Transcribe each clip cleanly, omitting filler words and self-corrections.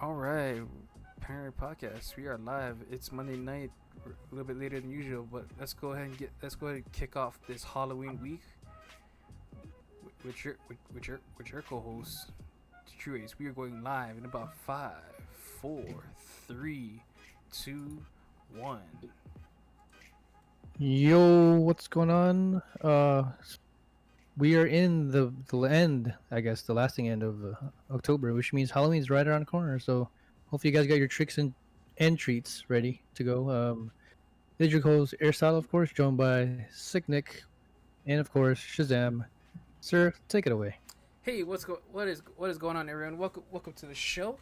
All right, Panoramic Podcast. We are live. It's Monday night, a little bit later than usual, but let's go ahead and kick off this Halloween week with your co-host, True Ace. We are going live in about 5, 4, 3, 2, 1. Yo, what's going on? We are in the end, I guess, the lasting end of October, which means Halloween's right around the corner. So hopefully you guys got your tricks and treats ready to go. Digital's Airstyle, of course, joined by Sick Nick, and of course Shazam. Sir, take it away. Hey, what is going on, everyone? Welcome to the show.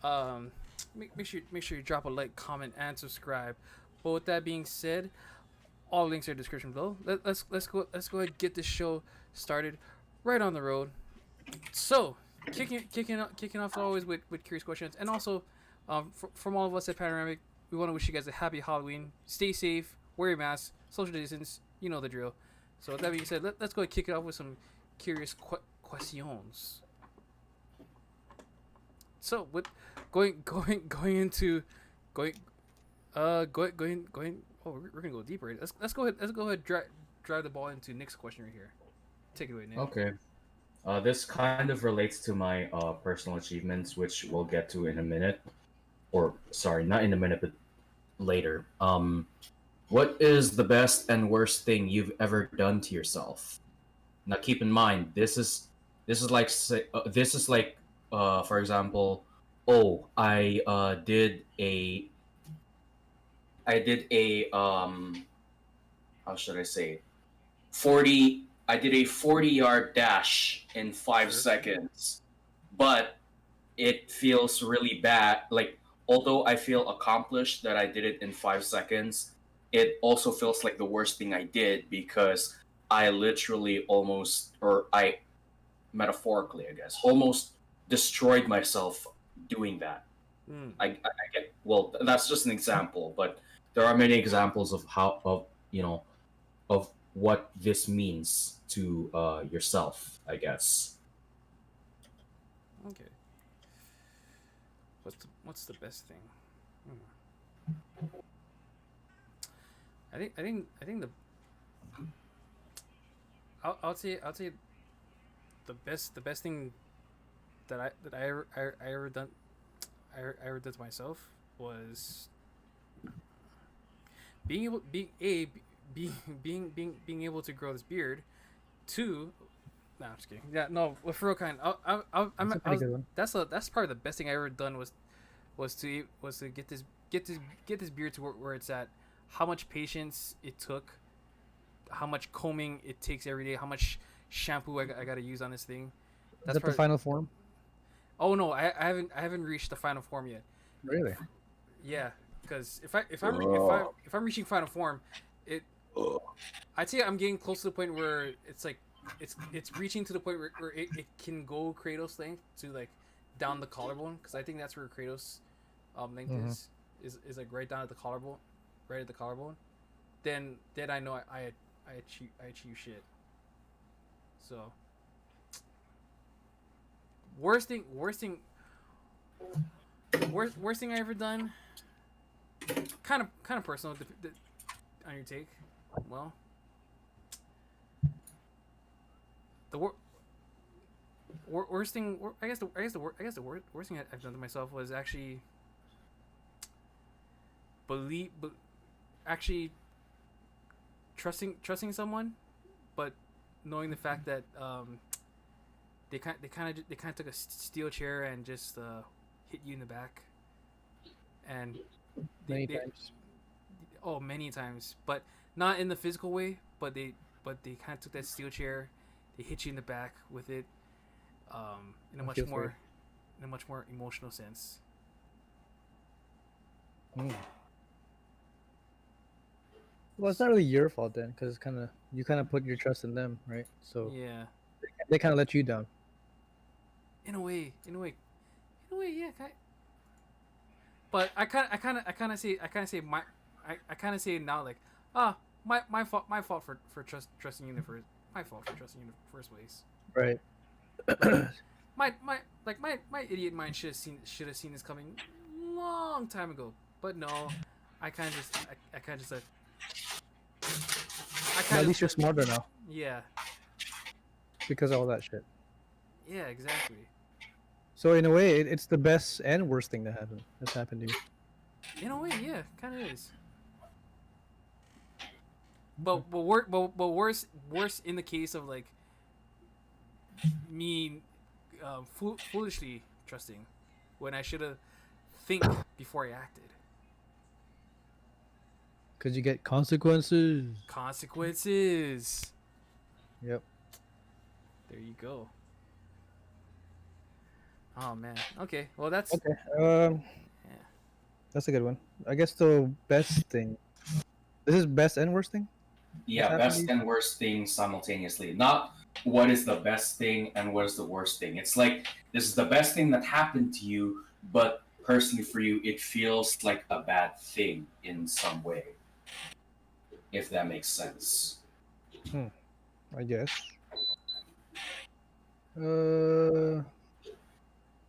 Um, make sure you drop a like, comment, and subscribe. But with that being said, all links are in the description below. Let's go ahead and get this show started right on the road. So kicking off always with curious questions, and also from all of us at Panoramic, we want to wish you guys a happy Halloween. Stay safe, wear your mask, social distance. You know the drill. So with that being said, let's go ahead and kick it off with some curious questions. So with going into going going. Oh, we're gonna go deeper. Let's go ahead. Let's go ahead. Drive the ball into Nick's question right here. Take it away, Nick. Okay. This kind of relates to my personal achievements, which we'll get to in a minute. Or, sorry, not in a minute, but later. What is the best and worst thing you've ever done to yourself? Now, keep in mind, for example, oh, I did a how should I say 40 I did a 40-yard dash in 5 seconds, but it feels really bad. Like, although I feel accomplished that I did it in 5 seconds, it also feels like the worst thing I did because I literally I metaphorically, I guess, almost destroyed myself doing that. Mm. I get, well, that's just an example, but there are many examples of of what this means to yourself, I guess. Okay. What's the best thing? I think the I'll say the best thing that I ever done I ever did to myself was being able to grow this beard. Two, no, I'm just kidding. Yeah, no, for real kind. That's a pretty good one. That's probably the best thing I ever done was to get this beard to where it's at. How much patience it took, how much combing it takes every day, how much shampoo I got to use on this thing. Is that the final form? Oh no, I haven't reached the final form yet. Really? Yeah, because if I'm reaching final form, I'd say I'm getting close to the point where it's like it's reaching to the point where it can go Kratos length to like down the collarbone, because I think that's where Kratos length is like right down at the collarbone, right at the collarbone. Then I know I achieve shit. So worst thing I ever done. Kind of personal. On your take, well, the worst thing. I guess the worst thing I've done to myself was actually actually trusting someone, but knowing the fact that they kind of took a steel chair and just hit you in the back, and Many times. oh, many times, but not in the physical way. But they kind of took that steel chair, they hit you in the back with it, in a much more emotional sense. Mm. Well, it's not really your fault then, because you kind of put your trust in them, right? So Yeah, they kind of let you down. in a way, yeah. But I kind of say it now, like, my fault for trusting you in the first place. Right. my like my idiot mind should have seen this coming long time ago. But no, I kind of just I kind of just I But kind at of least you're smarter now yeah because of all that shit. yeah exactly. So in a way, it's the best and worst thing that's happened to you. In a way, yeah, kind of is. Okay. But worse in the case of like me foolishly trusting when I should have think before I acted. Because you get consequences. Consequences. Yep. There you go. Oh man. Okay. Well, that's Okay. yeah. That's a good one. I guess the best thing. This is best and worst thing. Yeah, happened to best you? and worst thing simultaneously. Not what is the best thing and what is the worst thing. It's like this is the best thing that happened to you, but personally for you, it feels like a bad thing in some way. If that makes sense. I guess. Uh,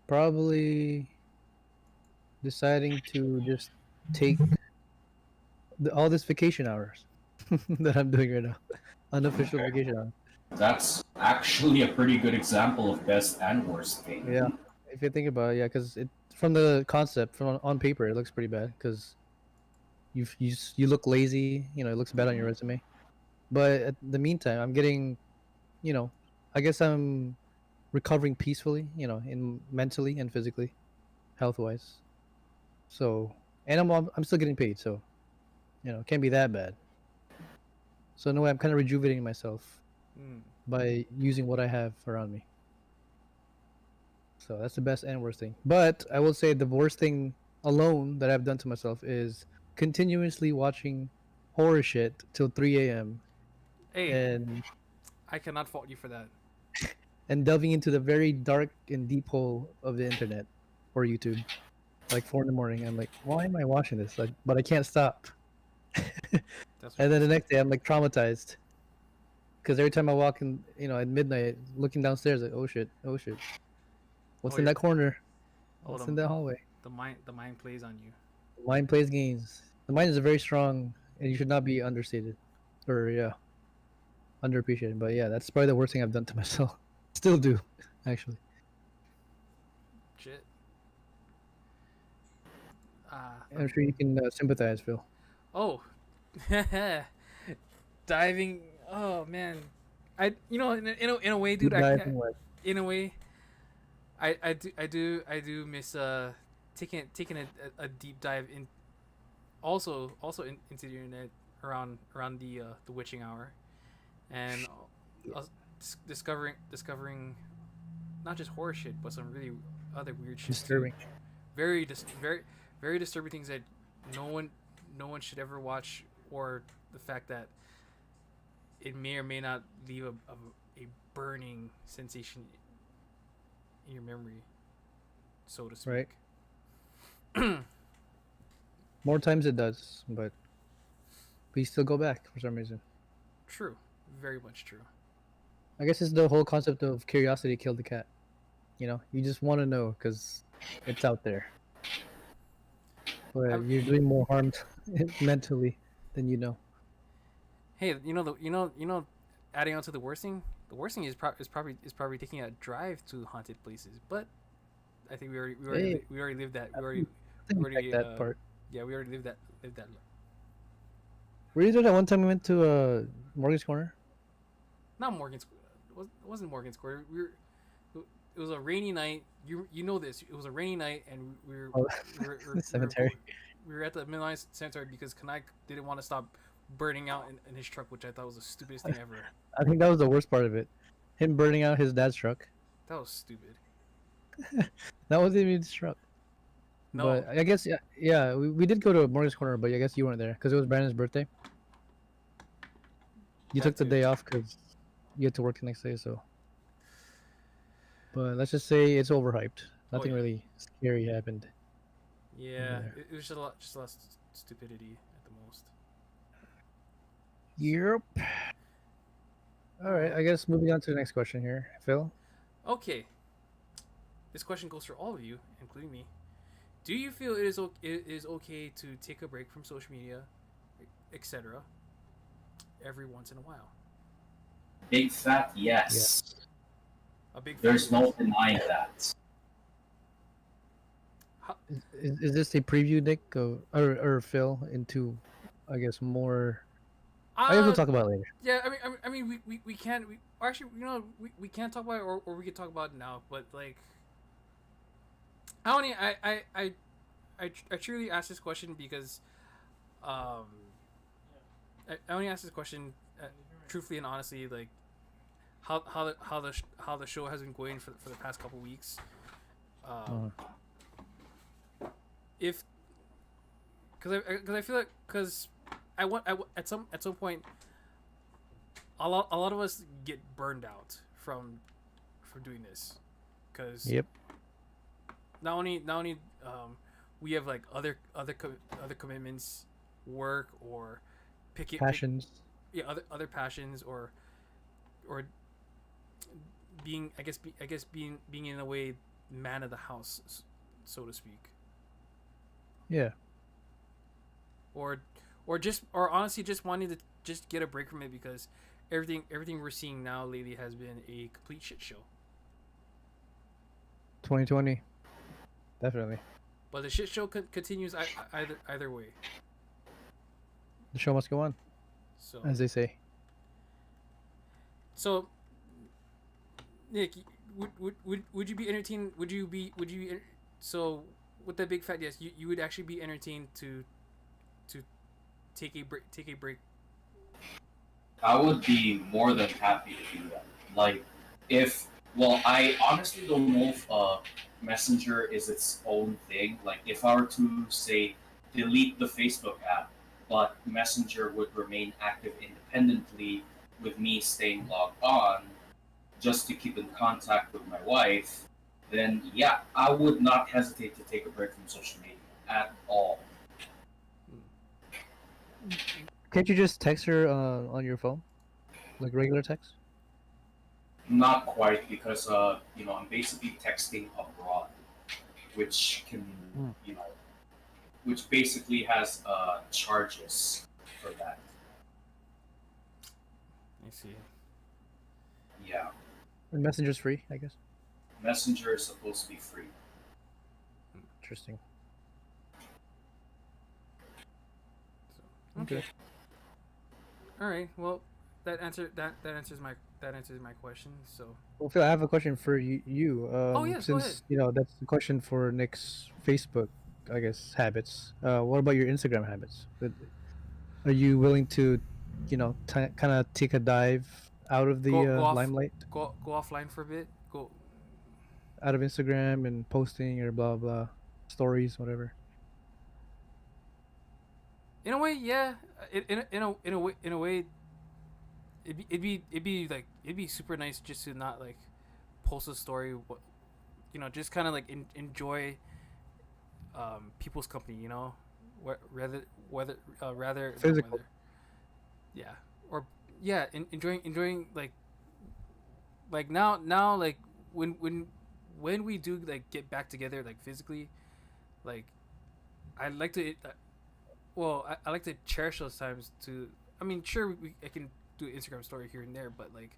Probably deciding to just take all this vacation hours that I'm doing right now, unofficial Okay. vacation hours. That's actually a pretty good example of best and worst thing. Yeah, if you think about it, yeah, because it from the concept from on paper it looks pretty bad because you look lazy, you know, it looks bad on your resume. But at the meantime, I'm getting, you know, I guess I'm recovering peacefully, you know, in mentally and physically, health wise. So, and I'm still getting paid, so you know, it can't be that bad. So in a way, I'm kind of rejuvenating myself Mm. by using what I have around me. So that's the best and worst thing. But I will say the worst thing alone that I've done to myself is continuously watching horror shit till 3 a.m. Hey, and I cannot fault you for that. delving into the very dark and deep hole of the internet or YouTube. Like 4 in the morning, I'm like, why am I watching this? Like, but I can't stop. That's And then the what next day, I'm like traumatized because every time I walk in, you know, at midnight, looking downstairs, like, oh shit, what's Oh, in you're- that corner? oh, What's in that hallway? the mind plays on you. The mind plays games. The mind is very strong, and you should not be understated, or yeah, underappreciated. But yeah, that's probably the worst thing I've done to myself. Still do, actually. Shit. I'm sure you can sympathize, Phil. Oh, diving. Oh man, I you know in a way, dude. Deep dive and what? In a way, I do miss taking a deep dive in into the internet around the witching hour, and discovering not just horror shit but some really other weird shit too. Disturbing. Very disturbing things that no one no one should ever watch, or the fact that it may or may not leave a burning sensation in your memory, so to speak. Right. More times it does, but we still go back for some reason. True, very much true. I guess it's the whole concept of curiosity killed the cat. You know, you just want to know because it's out there. But I'm- you're doing more harm mentally than you know. Hey, adding on to the worst thing. The worst thing is probably taking a drive to haunted places. But I think Hey, we already lived that. I didn't Already like that part. yeah, we already lived that. Were you there that one time we went to Morgan's Corner? Not Morgan Square. It wasn't Morgan Square. It was a rainy night. You know this. It was a rainy night, and Oh, we cemetery. we were at the Midnight Cemetery because Kanai didn't want to stop burning out in his truck, which I thought was the stupidest thing ever. I think that was the worst part of it. Him burning out his dad's truck. That was stupid. That wasn't even his truck. No, But I guess yeah, we did go to Morgan's Corner, but I guess you weren't there because it was Brandon's birthday. You That took the too. day off because you had to work the next day, so. But let's just say it's overhyped. Nothing yeah. really scary happened. Yeah, there. it was just a lot of stupidity at the most. Yep. All right, I guess moving on to the next question here, Phil. Okay. this question goes for all of you, including me. Do you feel it is okay to take a break from social media, etc., every once in a while? Big fat yes. Yes. A big There's factor. no denying that. Is this a preview, Nick, or Phil, into, I guess, more? I guess we'll Uh, talk about it later. yeah. We can't. Actually, we can't talk about it, or we can talk about it now. But like, I only I truly asked this question because um I only asked this question truthfully and honestly, like how the show has been going for the past couple weeks. Um, if because I feel like because at some point a lot of us get burned out from doing this because Yep. not only we have like other commitments, work or Passions. yeah, other passions or being I guess being in a way man of the house, so to speak, Yeah. or honestly just wanting to just get a break from it because everything we're seeing now lately has been a complete shit show. 2020. Definitely. But the shit show continues either way. The show must go on, So as they say. so Nick, would you be entertained? Would you so with that big fat yes, you would actually be entertained to take a break. I would be more than happy to do that. Like, if, well, I honestly don't know if Messenger is its own thing. Like, if I were to, say, delete the Facebook app, but Messenger would remain active independently with me staying logged on just to keep in contact with my wife, then yeah, I would not hesitate to take a break from social media at all. Can't you just text her on your phone, like regular text? Not quite because I'm basically texting abroad, which can Hmm. you know which basically has charges for that. I see. Yeah, And Messenger's free, I guess. Messenger is supposed to be free. Interesting. So, okay. All right. Well, that answers my question. So. Well, Phil, I have a question for you. Oh yes, go ahead. Since that's the question for Nick's Facebook, I guess, habits. What about your Instagram habits? Are you willing to, kind of take a dive out of the Go off limelight, go offline for a bit. Go out of Instagram and posting or blah blah, stories, whatever? in a way, yeah. In a way, it'd be super nice just to not like post a story. Just kind of like enjoy people's company. Rather not Physical. whether, yeah, or yeah, enjoying like now like when we do like get back together like physically, like I like to I like to cherish those times to. I mean, sure, I can do an Instagram story here and there, but like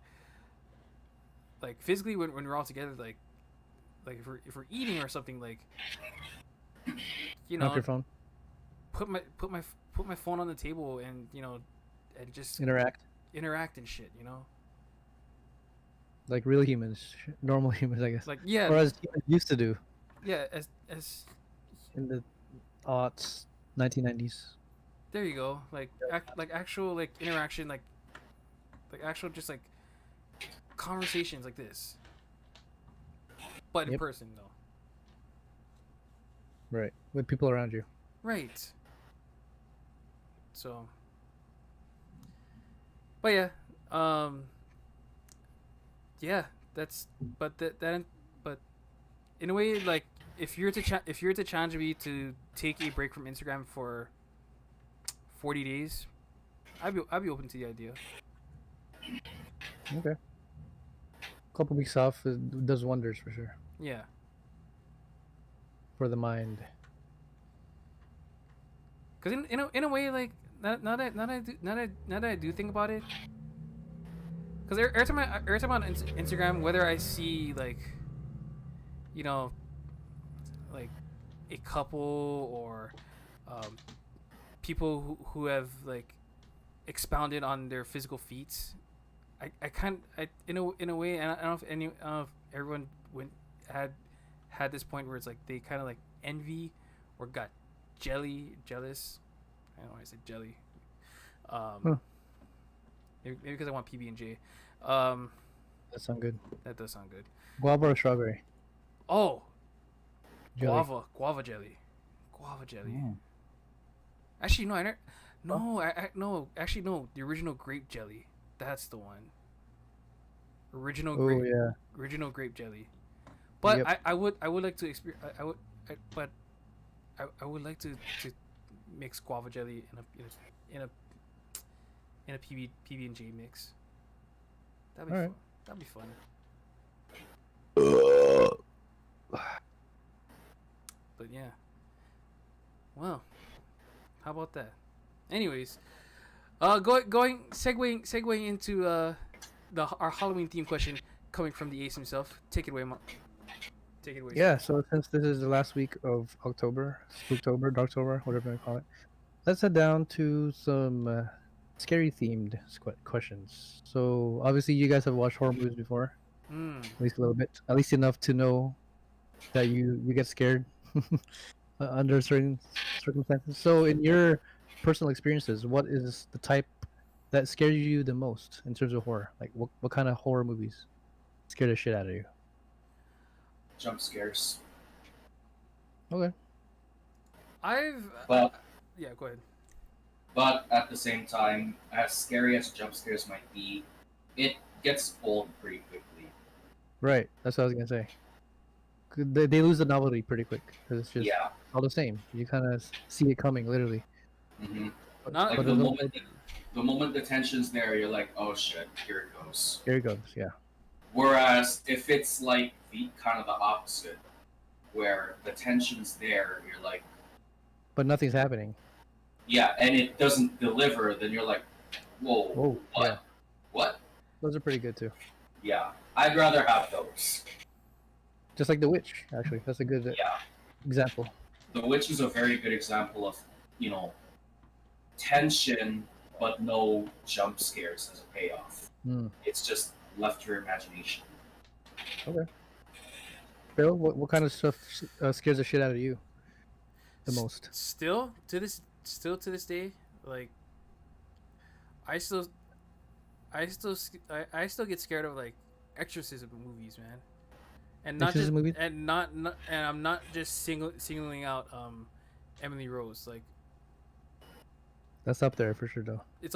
physically when we're all together, like if we're eating or something, like Off your phone, put my phone on the table and and just interact and shit, like real humans, normal humans, I guess, like yeah, or as humans used to do yeah, as in the aughts, 1990s. there you go, like actual like interaction, like actual just like conversations like this, but in Yep. person though. Right, with people around you. Right. So, but yeah, yeah, that's but in a way, like if you're to challenge me to take a break from Instagram for 40 days, I'd be open to the idea. Okay, couple weeks off does wonders for sure. Yeah, for the mind. Because in a way, like now that I do think about it, because every time on Instagram, whether I see like, you know, like a couple or people who have like expounded on their physical feats, in a way, and I don't know if everyone had this point where it's like they kind of like envy or got jealous. I don't know why I said jelly. Maybe because I want PB and J. That sounds good. That does sound good. Guava or strawberry? Oh, Jelly. guava jelly. Mm. Actually, no, no. Actually, no. The original grape jelly. That's the one. Original Oh grape. yeah. Original grape jelly. But Yep. I would like to experience. I would like to mix guava jelly in a PB and J mix. That'd be Alright. fun. That'd be fun. But yeah. Well, how about that? Anyways, segueing into our Halloween theme question coming from the ace himself. Take it away, Take it away. Yeah, so since this is the last week of October, Spooktober, Darktober, whatever you call it, let's head down to some scary themed questions. So obviously you guys have watched horror movies before, Mm. at least a little bit, at least enough to know that you get scared under certain circumstances. So in your personal experiences, what is the type that scares you the most in terms of horror? Like what kind of horror movies scare the shit out of you? Jump scares. Okay. But Yeah, go ahead. but at the same time, as scary as jump scares might be, it gets old pretty quickly. Right, that's what I was gonna say. They lose the novelty pretty quick because it's just Yeah. all the same. You kind of see it coming, literally. hmm Not Like But the there's no- moment the tension's there, you're like, oh shit, here it goes. Here it goes. Yeah. Whereas if it's like the kind of the opposite, where the tension's there, you're like, But nothing's happening. yeah, and it doesn't deliver, then you're like, whoa, Whoa. what? Yeah. What? Those are pretty good too. Yeah, I'd rather have those. Just like The Witch, actually. That's a good Yeah, example. The Witch is a very good example of, tension but no jump scares as a payoff. Hmm. It's just left to your imagination. Bill, what kind of stuff scares the shit out of you the most? Still to this day, like I still get scared of like exorcism movies, man. And not Exorcism just movies? and not and I'm not just singling out Emily Rose. Like That's up there for sure, though. it's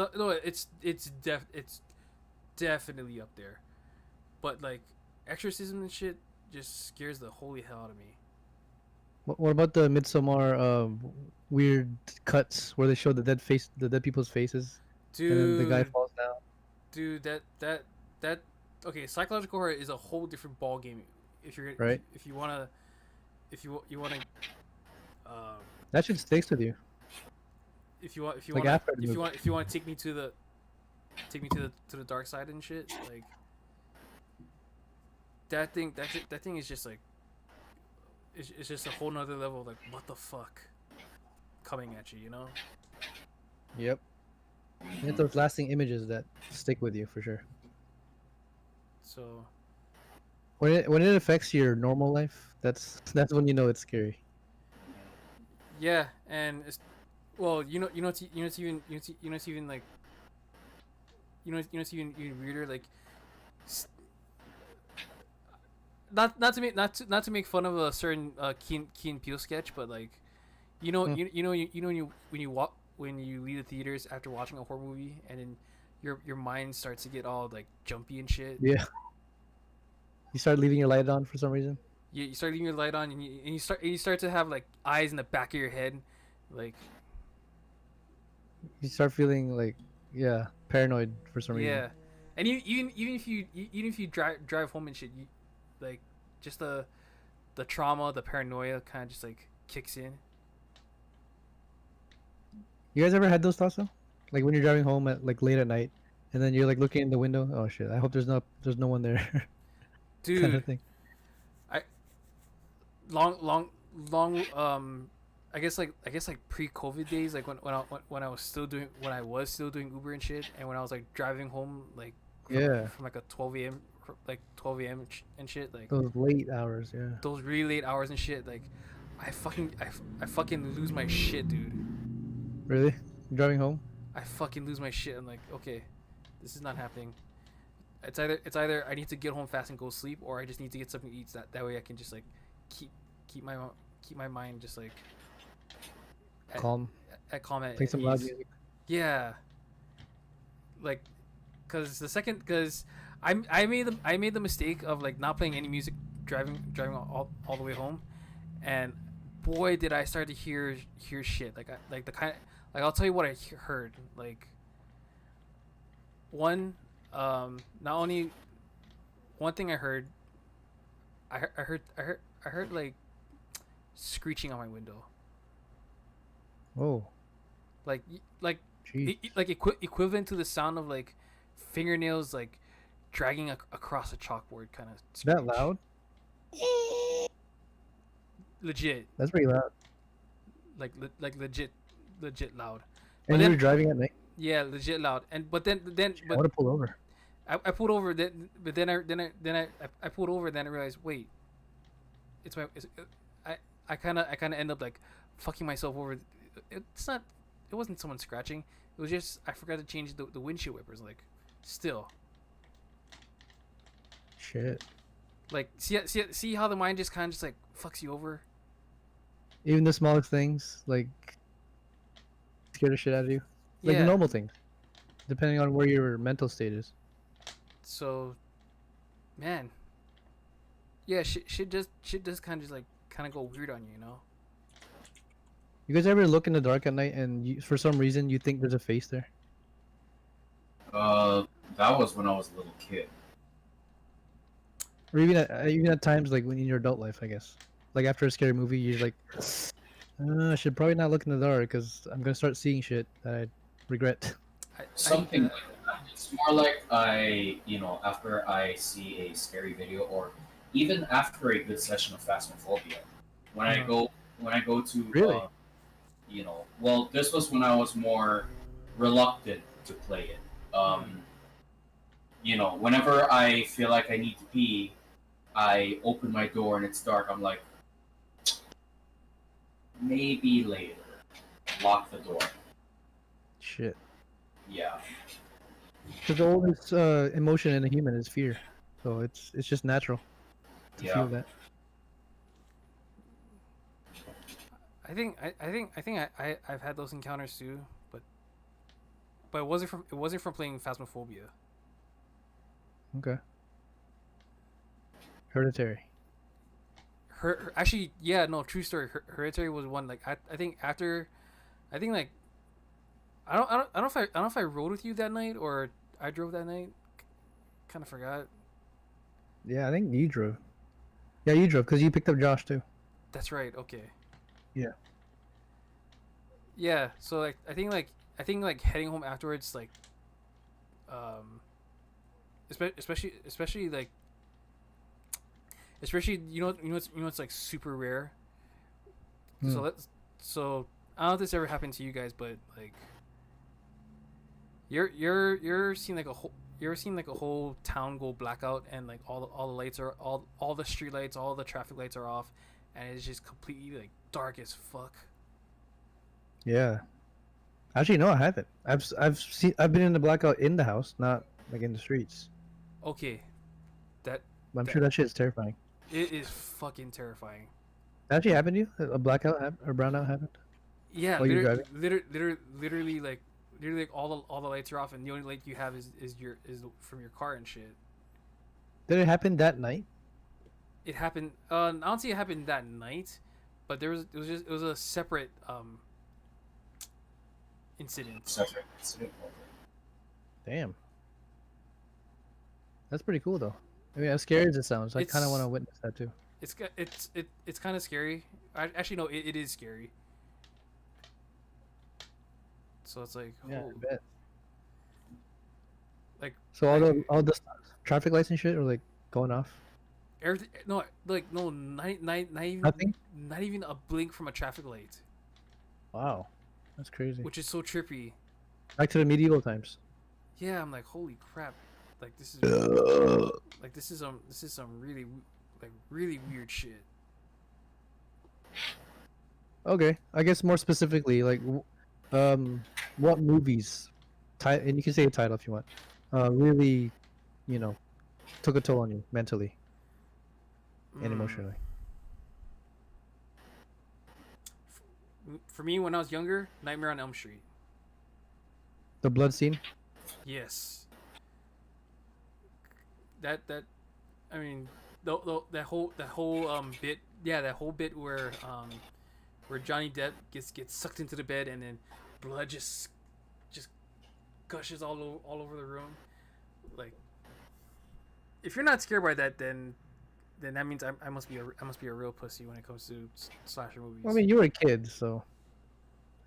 definitely up there. But like exorcism and shit just scares the holy hell out of me. What about the Midsommar weird cuts where they show the dead people's faces, and then the guy Dude, falls down? dude, that okay, psychological horror is a whole different ball game. If you're Right. if you wanna That shit sticks with you. if you want Like after the if you want to take me to the dark side and shit, like that thing is just like it's just a whole nother level of like what the fuck coming at you, you know? Yep. You get those lasting images that stick with you for sure. So When it affects your normal life, that's when you know it's scary. yeah, and it's well, it's even like it's even weirder, like not to make fun of a certain Key and Peele sketch, but like when you leave the theaters after watching a horror movie and then your mind starts to get all like jumpy and shit. Yeah. You start leaving your light on for some reason. You start leaving your light on and you start to have like eyes in the back of your head, like You start feeling like paranoid for some reason. yeah, and even if you drive home and shit, you like just the the trauma, the paranoia kind of just like kicks in. You guys ever had those thoughts though? Like when you're driving home at like late at night, and then you're like looking in the window. Oh shit! I hope there's no one there, kind Dude, of thing. I long I guess like pre-COVID days, like when I was still doing Uber and shit, and when I was like driving home like Yeah, from like a 12 a.m. like 12 a.m. and shit, like those late hours. Yeah. those really late hours and shit, like I fucking lose my shit, dude. Really? You driving home? I fucking lose my shit. I'm like, okay, this is not happening. It's either I need to get home fast and go sleep, or I just need to get something to eat. That way I can just like keep keep my keep my mind just like at, Calm. at calm at Play some loud ease. music. Yeah, like, cause I made the mistake of like not playing any music driving all the way home, and boy did I start to hear shit like the kind, like I'll tell you what I heard. Like, one, not only one thing I heard, I heard like screeching on my window, Oh, like like jeez. like equivalent to the sound of like fingernails like dragging across a chalkboard kind of That loud? legit, That's pretty loud. like legit loud. And But you then were driving at night? yeah, legit loud. And but then I but want to pull over. I pulled over. But then I pulled over. Then I realized, wait, I kind of end up like fucking myself over. It's not. It wasn't someone scratching. It was just I forgot to change the windshield wipers. Like, still, Shit. like see how the mind just kind of just like fucks you over. Even the smallest things, like, scare the shit out of you. Like the Yeah. normal things, depending on where your mental state is. So, man, yeah, shit does kind of just like kind of go weird on you, you know? You guys ever look in the dark at night and for some reason you think there's a face there? That was when I was a little kid. Or even at times like when in your adult life, I guess. Like after a scary movie, you're like, I should probably not look in the dark because I'm gonna start seeing shit that I regret. Something like that. It's more like after I see a scary video, or even after a good session of Phasmophobia, when I Uh-huh. go to Really? well, this was when I was more reluctant to play it. Whenever I feel like I need to pee, I open my door and it's dark. I'm like, maybe later. Lock the door. Shit. Yeah. Because the oldest emotion in a human is fear, so it's just natural to Yeah. feel that. I think I've had those encounters too, but it wasn't from playing Phasmophobia. Okay. Hereditary. Actually, yeah, no, true story. Hereditary was one, like I think after, I think like I don't know if I rode with you that night or I drove that night. Kind of forgot. Yeah, I think you drove. Yeah, you drove because you picked up Josh too. That's right. Okay. Yeah. Yeah. So like I think like heading home afterwards, like especially like it's like super rare. Hmm. So I don't know if this ever happened to you guys, but like you're seeing like a whole you ever seen like a whole town go blackout and like all the lights are all the street lights, all the traffic lights are off, and it's just completely like dark as fuck. Yeah. Actually, no, I haven't. I've been in the blackout in the house, not like in the streets. Okay, that But I'm That- sure that shit's terrifying. it is fucking terrifying. Actually, happened to you? A blackout or brownout happened? Yeah, While you're driving? literally like all the lights are off and the only light you have is from your car and shit. Did it happen that night? It happened. I don't see it happened that night, but it was a separate incident. Separate incident. Damn. That's pretty cool though. I mean, as scary as it sounds, I kind of It's- want to witness that too. It's kind of scary. Actually, no, it is scary. So it's like, Yeah, oh, I bet. like So like all the traffic lights and shit are like going off. everything. No, like no, Nothing. not even a blink from a traffic light, Wow, that's crazy. which is so trippy. Back to the medieval times. Yeah, I'm like, holy crap, like this is like this is some really like really weird shit. Okay, I guess more specifically, like, what movies, and you can say a title if you want, really, you know, took a toll on you mentally and Mm. emotionally. For me, when I was younger, Nightmare on Elm Street. The blood scene. Yes, that I mean, that whole bit, yeah, that whole bit where Johnny Depp gets sucked into the bed and then blood just gushes all over the room. Like, if you're not scared by that, then that means I must be I must be a real pussy when it comes to slasher movies. Well, I mean, you were a kid, so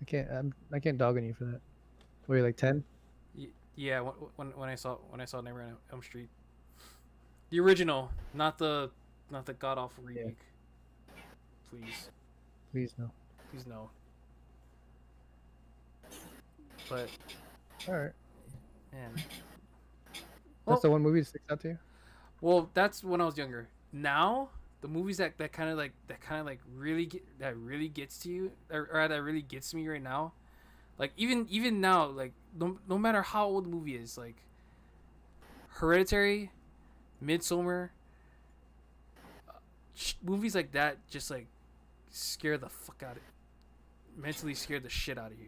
I can't dog on you for that. Were you like 10? Yeah, when I saw Nightmare on Elm Street, the original, not the god awful Yeah, remake. Please, please no. please no. But All right, man, that's well, the one movie that sticks out to you. that's when I was younger. Now the movies that kind of like really that really gets to you, or that really gets me right now. Like even now, like no matter how old the movie is, like Hereditary, Midsummer, movies like that just like scare the fuck out of mentally scare the shit out of you.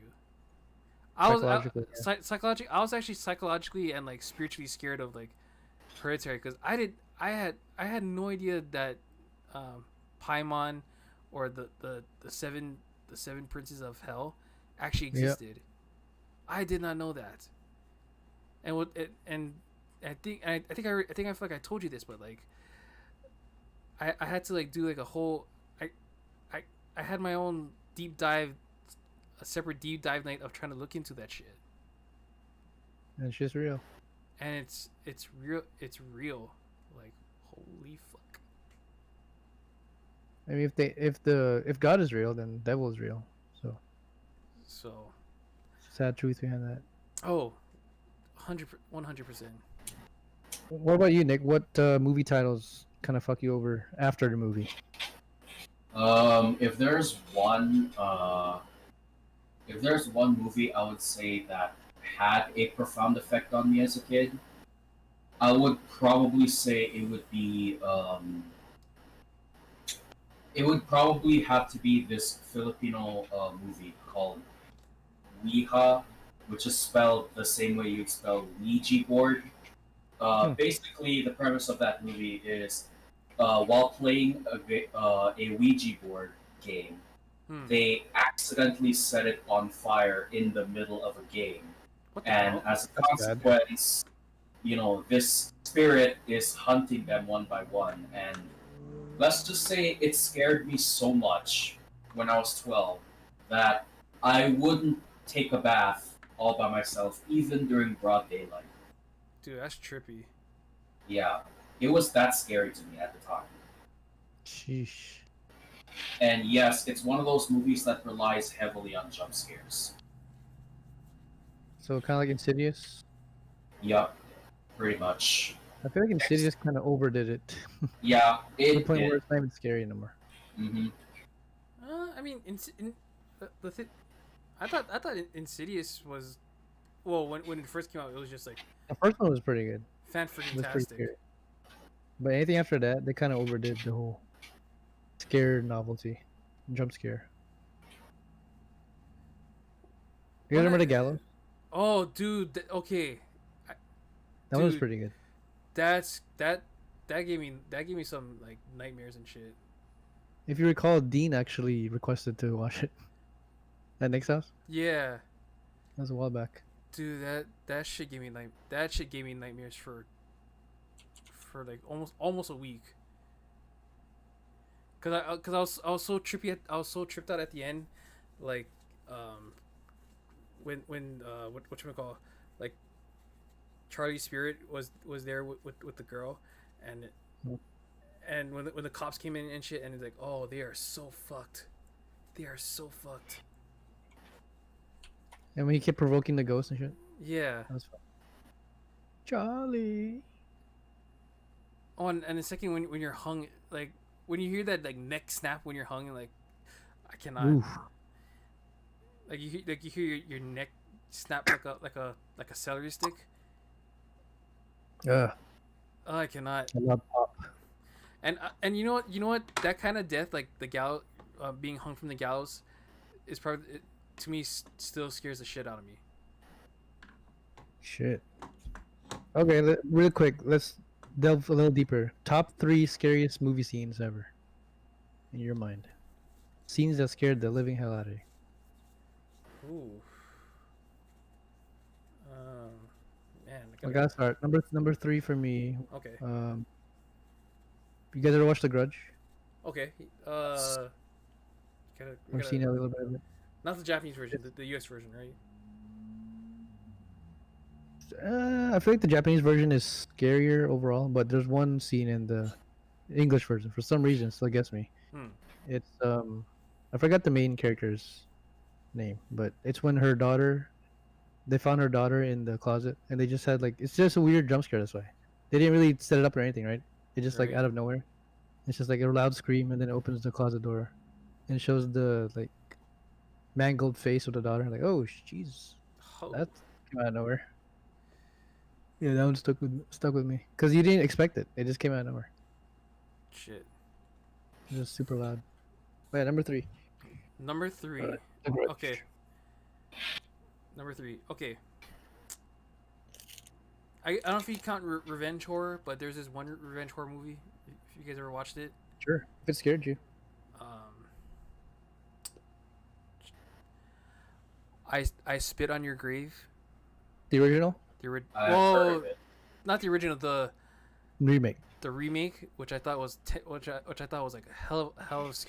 Psychologically, yeah. Psychologically, I was actually psychologically and like spiritually scared of like Hereditary because I had no idea that um, Paimon or the seven princes of hell actually Yeah. existed. I did not know that, and what it, and I think I feel like I told you this, but like I had to like do like a whole I I I had my own deep dive, a separate deep dive night of trying to look into that shit, And it's just real. and it's real, like holy fuck. I mean, if God is real, then devil is real. So So sad truth behind that. oh, 100%. What about you, Nick? What movie titles kind of fuck you over after the movie? If there's one, if there's one movie I would say that had a profound effect on me as a kid, I would probably say it would probably have to be this Filipino movie called Ouija, which is spelled the same way you'd spell Ouija board. Hmm. Basically, the premise of that movie is while playing a Ouija board game, Hmm. they accidentally set it on fire in the middle of a game. What the And hell? as a That's bad. consequence, this spirit is hunting them one by one. And let's just say it scared me so much when I was 12 that I wouldn't take a bath all by myself, even during broad daylight. Dude, that's trippy. Yeah, it was that scary to me at the time. Sheesh. And yes, it's one of those movies that relies heavily on jump scares. So kind of like Insidious. Yup, pretty much. I feel like Insidious kind of overdid it Yeah, to the it point where did. it's not even scary anymore. Hmm. I mean, I thought Insidious was, well, when it first came out, it was just like The first one was pretty good. fan It was pretty freaking scary. But anything after that, they kind of overdid the whole scare novelty, jump scare. You guys remember the Gallows? Oh, dude. Okay, That one was dude, pretty good. that gave me some like nightmares and shit. If you recall, Dean actually requested to watch it at Nick's house. Yeah, That was a while back. dude. That shit gave me that shit gave me nightmares for like almost a week. I was so trippy. I was so tripped out at the end, like, when what you call, like, Charlie's spirit was there with the girl, and when the cops came in and shit, and it's like, oh, they are so fucked. They are so fucked. And when he kept provoking the ghost and shit. Yeah. That was fun. Charlie. Oh, and the second when you're hung, like when you hear that like neck snap when you're hung, like I cannot. Oof. Like you hear your neck snap like a celery stick. Ugh. Oh, I cannot. I love pop. And you know what that kind of death, like the gallows, being hung from the gallows, is probably to me still scares the shit out of me. Shit. Okay, real quick, let's delve a little deeper. Top 3 scariest movie scenes ever, in your mind. Scenes that scared the living hell out of you. Ooh. Man. I gotta start. Number 3 for me. Okay. You guys ever watch The Grudge? Okay. I've seen a little bit of it. Not the Japanese version, the U.S. version, right? I feel like the Japanese version is scarier overall, but there's one scene in the English version for some reason still gets me. It's I forgot the main character's name, but it's when they found her daughter in the closet, and they just had like, it's just a weird jump scare this way. They didn't really set it up or anything, right? It just like Right. out of nowhere. It's just like a loud scream, and then it opens the closet door, and shows the like mangled face of the daughter. Like, oh, jeez, Oh, that came out of nowhere. Yeah, that one stuck with me because you didn't expect it. It just came out of nowhere. shit. It was super loud. Wait, number 3. Number 3. The Grudge. Okay. Number 3. Okay. I don't know if you count revenge horror, but there's this one revenge horror movie. If you guys ever watched it, Sure. If it scared you. I Spit on Your Grave. The original? I've heard Well, of it. not the original, the Remake. remake, which I thought was which I thought was like a hell of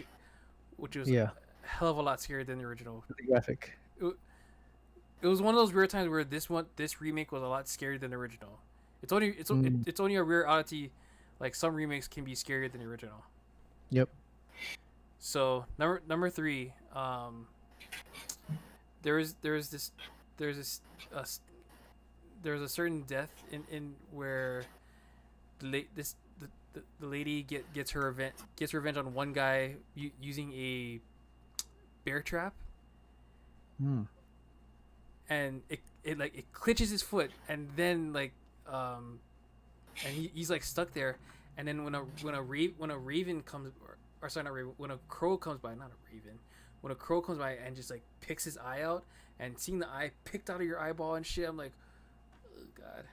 which was Yeah. a hell of a lot scarier than the original. The graphic. It was one of those rare times where this remake was a lot scarier than the original. It's only a rare oddity, like some remakes can be scarier than the original. Yep. So number 3, there's a certain death in where the lady gets revenge on one guy using a bear trap, and it clinches his foot, and then and he's like stuck there, and then when a raven comes, or sorry, not raven, when a crow comes by, not a raven, when a crow comes by and just like picks his eye out, and seeing the eye picked out of your eyeball and shit, I'm like, oh god,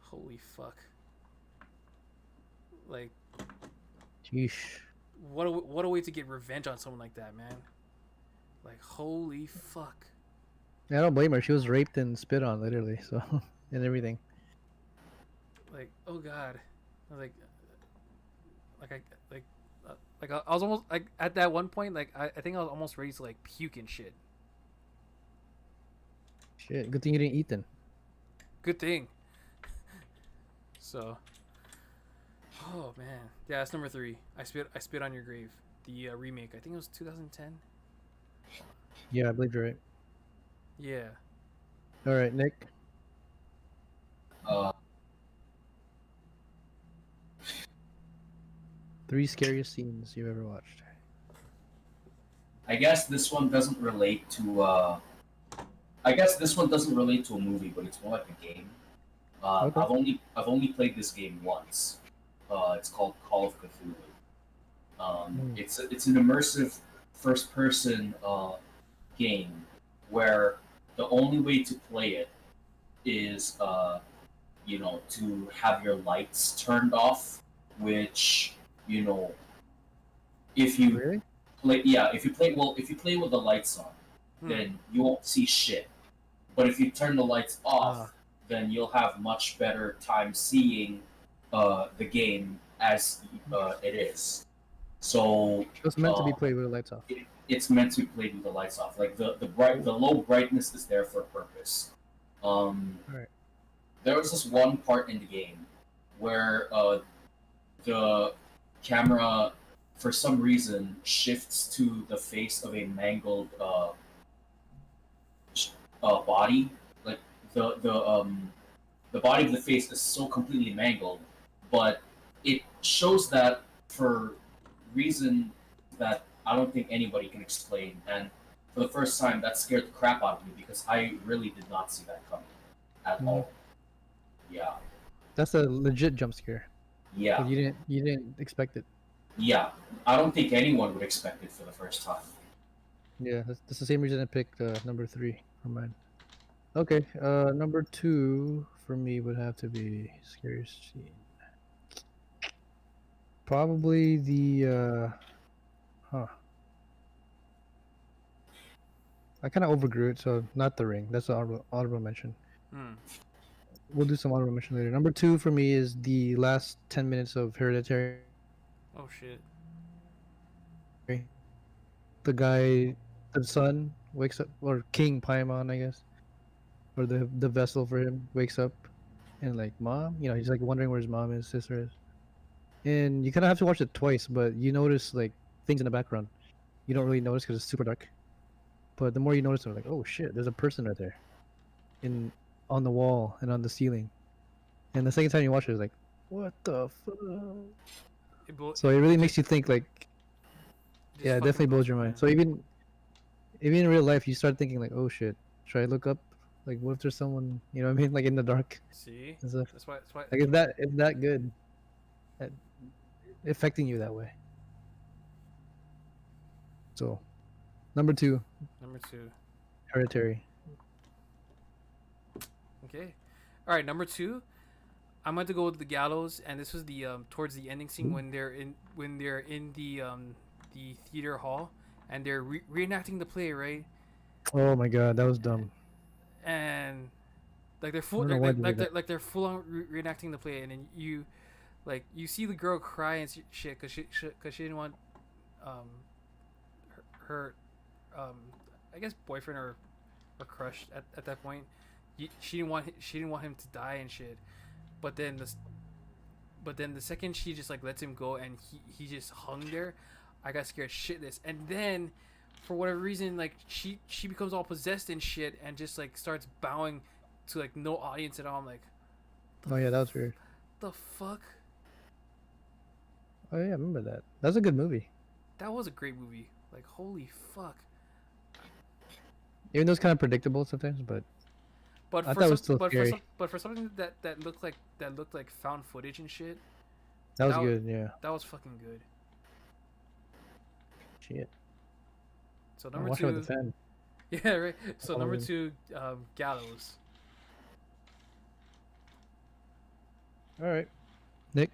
holy fuck, like, Sheesh. what a way to get revenge on someone like that, man. Like, holy fuck. I don't blame her. She was raped and spit on, literally. So, and everything. Like, oh god. I was I was almost like at that one point, like I think I was almost ready to like puke and shit. Shit. Good thing you didn't eat then. Good thing. So, oh man, yeah, that's number 3. I spit on your grave, the remake. I think it was 2010. Yeah, I believe you're right. Yeah. All right, Nick. Uh, 3 scariest scenes you've ever watched. I guess this one doesn't relate to. I guess this one doesn't relate to a movie, but it's more like a game. Okay. I've only played this game once. It's called Call of Cthulhu. It's an immersive first person game where the only way to play it is to have your lights turned off, which if you Really? if you play with the lights on, then you won't see shit. But if you turn the lights off, then you'll have much better time seeing the game as it is. So It was meant to be uh, played with the lights off. it's meant to be played with the lights off. Like the low brightness is there for a purpose. Right. There was this one part in the game where the camera, for some reason, shifts to the face of a mangled body. Like the body of the face is so completely mangled, but it shows that for reason that I don't think anybody can explain. And for the first time, that scared the crap out of me because I really did not see that coming at Mhm. all. Yeah, That's a legit jump scare. yeah, 'Cause you didn't expect it. yeah. I don't think anyone would expect it for the first time. Yeah, that's the same reason I picked number 3 for mine. Okay, number 2 for me would have to be scariest scene. Probably the huh. I kind of overgrew it, so not the ring. That's an honorable mention. Hmm. We'll do some honorable mention later. Number 2 for me is the last 10 minutes of Hereditary. Oh shit. The guy, the son wakes up, or King Paimon, I guess, or the vessel for him wakes up, and like mom, he's like wondering where his mom is, sister is, and you kind of have to watch it twice, but you notice like things in the background. You don't really notice because it's super dark, but the more you notice, they're like, oh shit, there's a person right there, in on the wall and on the ceiling, and the second time you watch it, it's like, what the fuck? It blow, So it really makes you think, like, just yeah, it fucking definitely blows your mind. mind. So even in real life, you start thinking like, oh shit, should I look up? Like, what if there's someone, you know what I mean, like in the dark See, and stuff. that's why. That's why. Like, if that good at affecting you that way. So, number 2, Number 2. Hereditary. Okay. All right. Number 2. I'm going to go with the gallows, and this was the towards the ending scene when they're in the theater hall, and they're reenacting the play, right? Oh my god, that was dumb. And like they're I full don't know why they did that. like they're full on reenacting the play, and then you see the girl cry and shit because she didn't want um her I guess boyfriend or crush at that point. She didn't want him to die and shit. But then the second she just like lets him go and he just hung there, I got scared shitless. And then for whatever reason, like she becomes all possessed and shit and just like starts bowing to like no audience at all. I'm like, Oh yeah, that was weird. the fuck? Oh yeah, I remember that. That's a good movie. That was a great movie. Like holy fuck. Even though it's kind of predictable sometimes, but But I for thought it some, was still scary. but for something that looked like found footage and shit, That was that- good. Yeah. that was fucking good. Shit. So Oh, number watch out with 2, the fan. yeah, right. So number Halloween. 2, gallows. All right, Nick.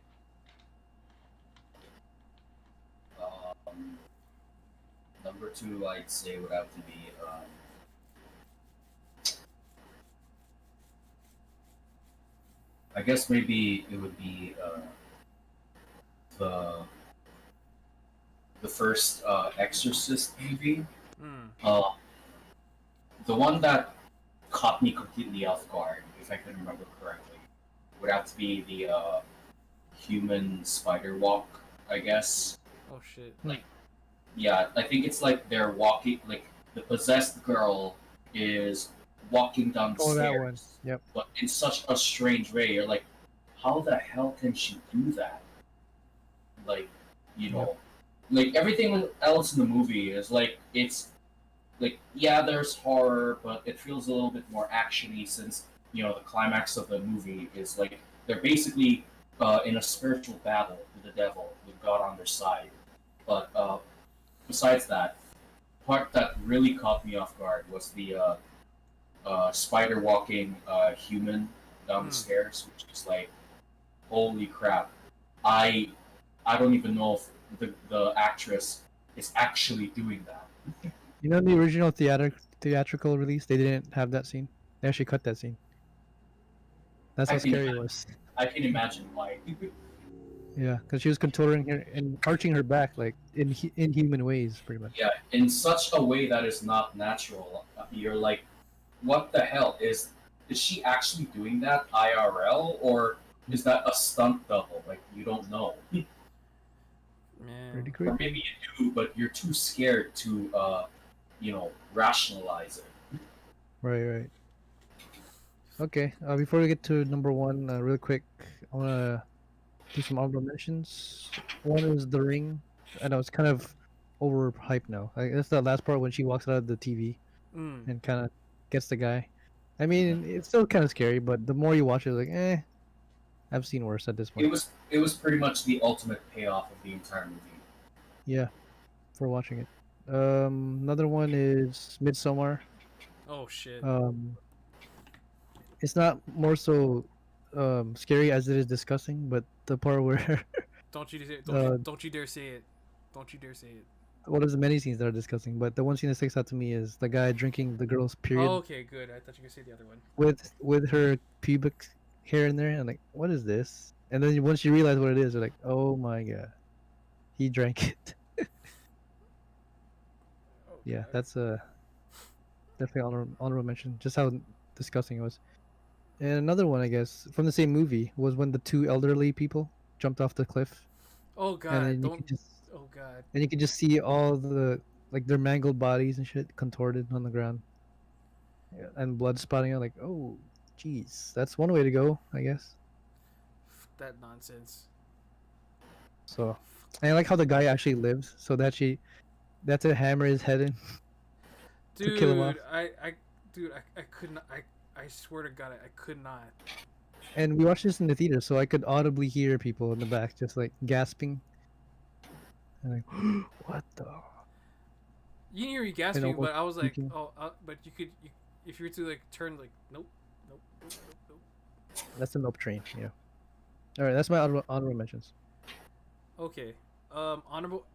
Um, Number 2, I'd say would have to be. I guess maybe it would be the first Exorcist movie. Hmm. The one that caught me completely off guard, if I can remember correctly, would have to be the human spider walk, I guess. Oh shit. Yeah, I think it's like they're walking, like the possessed girl is walking down the Oh, stairs, that one. Yep. but in such a strange way. You're like, how the hell can she do that? Like, like everything else in the movie is like it's like yeah, there's horror, but it feels a little bit more actiony since the climax of the movie is like they're basically in a spiritual battle with the devil, with God on their side. But besides that, part that really caught me off guard was the spider walking human down the stairs, which is like, holy crap! I don't even know if the actress is actually doing that. You know, the original theatrical release, they didn't have that scene. They actually cut that scene. That's I how can scary it imagine. was. I can imagine why. Yeah, because she was contorting her and arching her back like in inhuman ways, pretty much. Yeah, in such a way that is not natural. You're like, what the hell is she actually doing that IRL, or is that a stunt double? Like, you don't know. Pretty Man. Or creepy. maybe you do, but you're too scared to rationalize it. Right, right. Okay. Before we get to number one, real quick, I wanna do some honorable mentions. One is The Ring. I know it's kind of overhyped now. Like, that's the last part when she walks out of the TV Mm. and kind of gets the guy. I mean, it's still kind of scary, but the more you watch it, like, I've seen worse at this It point. was pretty much the ultimate payoff of the entire movie. Yeah, for watching it. Another one is Midsommar. Oh shit. Um, it's not more so scary as it is disgusting, but the part where Don't you say, uh, don't you dare say it. Don't you dare say it. well, there's many scenes that are disgusting, but the one scene that sticks out to me is the guy drinking the girl's period Oh, okay, good. I thought you were gonna say the other one. with her pubic hair in there, and like, what is this? And then once you realize what it is, you're like, oh my god, he drank it. Oh Yeah, god. that's a definitely honorable mention. Just how disgusting it was. And another one, I guess, from the same movie was when the two elderly people jumped off the cliff, Oh and god. then Don't. Oh god. you could just see all the like their mangled bodies and shit contorted on the ground, yeah, and blood spotting out. Like, oh, jeez, that's one way to go, I guess. Fuck that nonsense. So, and I like how the guy actually lives, so that that's to hammer his head in to kill him off. Dude, I could not. I swear to God, I could not. And we watched this in the theater, so I could audibly hear people in the back just like gasping, and like, what the? You knew you And gasping, almost but I was like, puking. oh, but if you were to like turn like, nope, nope, nope, nope, nope. That's the nope train. Yeah. All right, that's my honorable mentions. Okay. Honorable,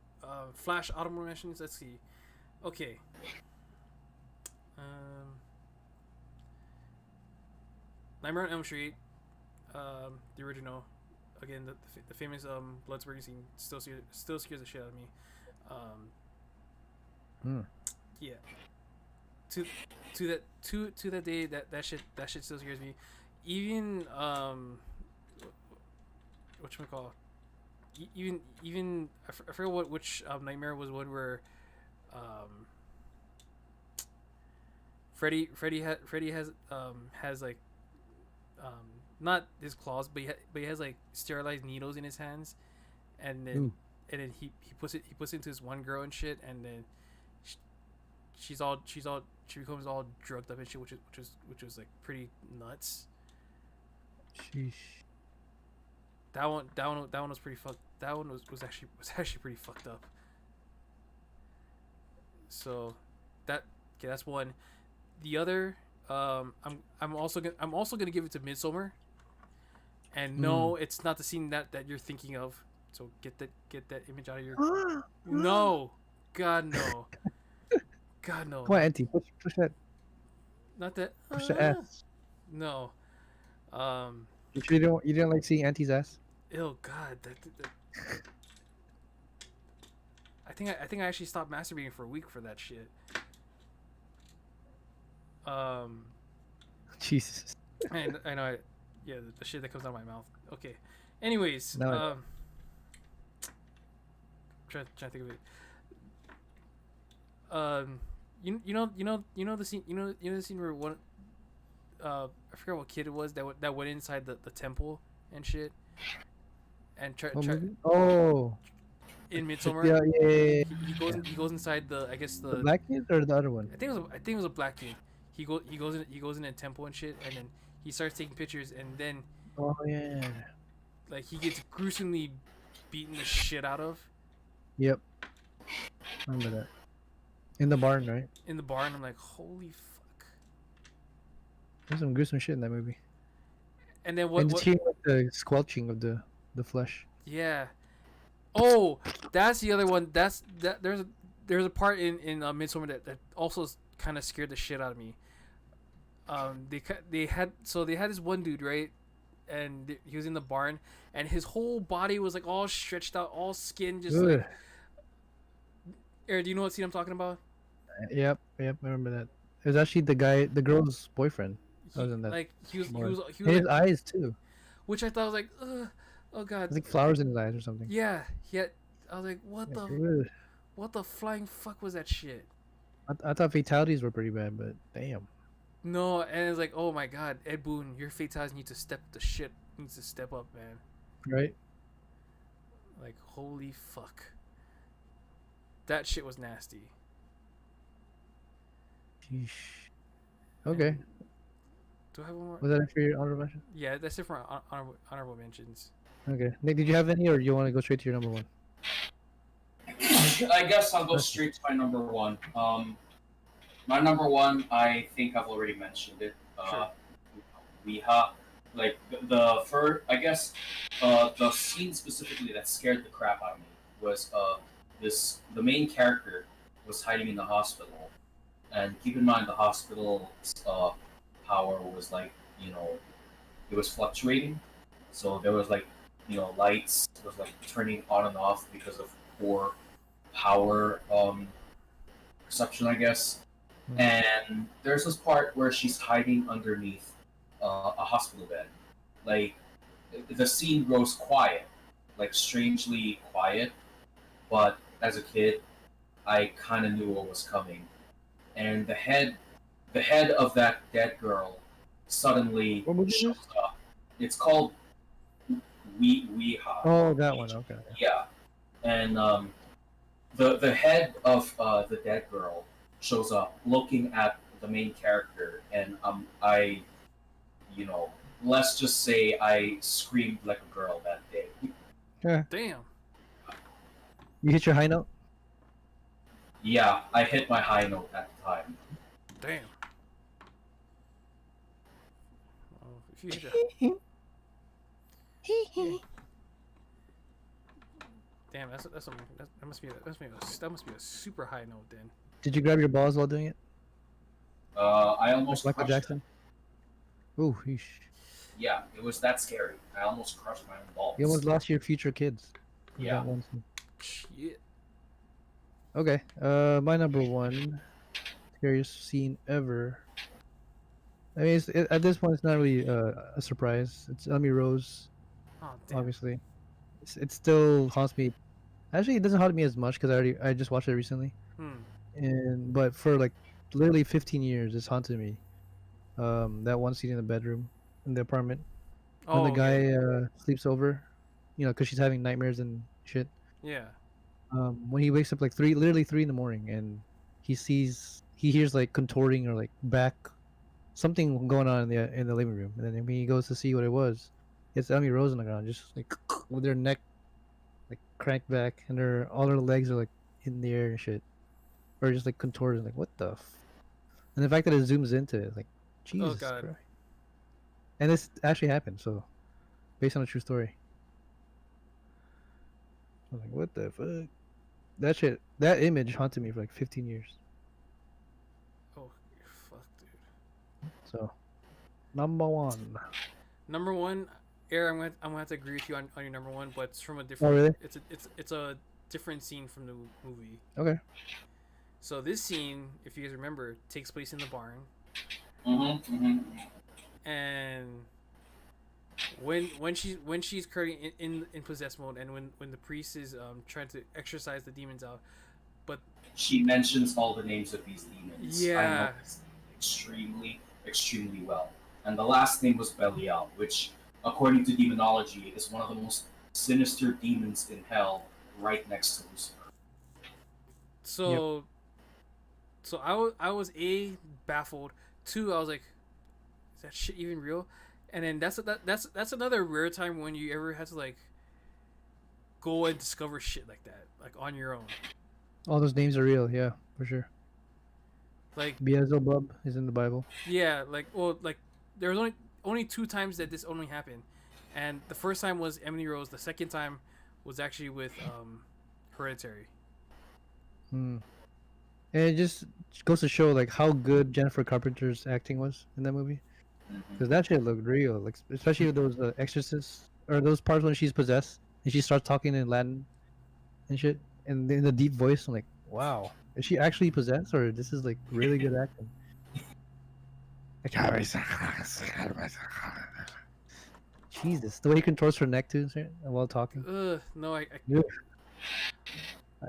Flash honorable mentions. Let's see. Okay. Um, Nightmare on Elm Street. The original. Again, the famous blood spurting scene still scares the shit out of me. Hmm. Yeah. To that day that shit still scares me. Even whatchamacallit? Even I forget which nightmare was one where um Freddy has like not his claws, but he has like sterilized needles in his hands, and then Ooh. he puts it into this one girl and shit, and then she becomes all drugged up and shit, which was like pretty nuts. Sheesh. That one was pretty fucked. That one was actually pretty fucked up. So that okay, that's one. The other, I'm also gonna give it to Midsommar. And no, it's not the scene that you're thinking of. So get that image out of your. No, God no, God no. Come on, Auntie, push that, Not that. push the ass. No. You sure you didn't like seeing Auntie's ass? Oh God, that I think I actually stopped masturbating for a week for that shit. Jesus. I know. Yeah, the shit that comes out of my mouth. Okay. Anyways, No. trying to think of it. You know the scene. You know the scene where one. I forgot what kid it was that went inside the temple and shit. And What movie? Oh. in Midsommar. Yeah. He goes inside the The black kid or the other one? I think it was a black kid. He goes in a temple and shit, and then he starts taking pictures, and then Oh yeah. like he gets gruesomely beaten the shit out of Yep. Remember that. In the barn, right? in the bar, and I'm like, holy fuck. There's some gruesome shit in that movie. And then And just hearing like the squelching of the flesh. Yeah. Oh, that's the other one. There's a part in Midsommar that also kind of scared the shit out of me. They had this one dude, right, and he was in the barn, and his whole body was like all stretched out, all skin, just Ugh. like. Eric, do you know what scene I'm talking about? Yep, I remember that. It was actually the girl's boyfriend. That was in that. Like he was barn. he And was his like, eyes too. which I thought was like, ugh, oh god, There's like flowers in his eyes or something. yeah, yeah. I was like, Ugh. what the flying fuck was that shit? I thought fatalities were pretty bad, but damn. No, and it's like, oh my god, Ed Boon, your fatalities need to step the shit needs to step up, man. Right? Like, holy fuck, that shit was nasty. Sheesh. Okay. Do I have one more? Was that it for your honorable mention? Yeah, that's it for honorable mentions. Okay. Nick, did you have any, or you want to go straight to your number one? I guess I'll go straight to my number one. My number one, I think I've already mentioned it. Sure. Weha, like the first, I guess, the scene specifically that scared the crap out of me was the main character was hiding in the hospital, and keep in mind the hospital's power was like, it was fluctuating, so there was like, lights was like turning on and off because of poor power perception, I guess. And there's this part where she's hiding underneath a hospital bed. Like, the scene grows quiet, like strangely quiet. But as a kid, I kind of knew what was coming. And the head of that dead girl suddenly What movie is shows this? up. It's called Weha. Oh, that one. Okay. Yeah, and the head of the dead girl shows up, looking at the main character, and let's just say I screamed like a girl that day. Yeah. Damn. You hit your high note? Yeah, I hit my high note at the time. Damn. Oh, if you hit damn, that must be a super high note then. Did you grab your balls while doing it? I Like almost Michael crushed Jackson? Ooh, yeesh. it. Yeah, it was that scary. I almost crushed my own balls. You almost lost your future kids. for Yeah. that one scene. Shit. Okay. My number one scariest scene ever. I mean, at this point, it's not really a surprise. It's Emmy Rose, Oh damn. obviously. It still haunts me. Actually, it doesn't haunt me as much because I just watched it recently. But for like literally 15 years, it's haunted me. That one scene in the bedroom, in the apartment, when the guy sleeps over, because she's having nightmares and shit. Yeah. When he wakes up like literally 3 in the morning, and he hears like contorting or like back, something going on in the living room, and then when he goes to see what it was, it's Emmy Rose on the ground, just like with her neck like cranked back, and all her legs are like in the air and shit, or just like contorted, like what the. And the fact that it zooms into it, like Jesus God. Christ. And this actually happened, so based on a true story. I was like, what the fuck? That image haunted me for like 15 years. Oh, fuck, dude. So, number one. Number one, Air. I'm gonna have to agree with you on your number one, but it's from a different. Oh, really? It's a different scene from the movie. Okay. So this scene, if you guys remember, takes place in the barn, and when she's currently in possessed mode, and when the priest is trying to exorcise the demons out, but She mentions all the names of these demons. Yeah. I know this extremely, extremely well. And the last name was Belial, which, according to demonology, is one of the most sinister demons in hell, right next to Lucifer. so I was baffled. 2, I was like, is that shit even real? And then that's another rare time when you ever had to like go and discover shit like that, like on your own. All those names are real, yeah, for sure. Like Beelzebub is in the Bible. yeah, like there was only 2 times that this only happened, and the first time was Emily Rose. The second time was actually with Hereditary. And it just goes to show like how good Jennifer Carpenter's acting was in that movie. Because that shit looked real, like especially with those exorcists or those parts when she's possessed and she starts talking in Latin and shit, and in the deep voice. I'm like, wow, is she actually possessed or this is like really good acting? Like, Jesus, the way he controls her neck too while talking. No, Yeah.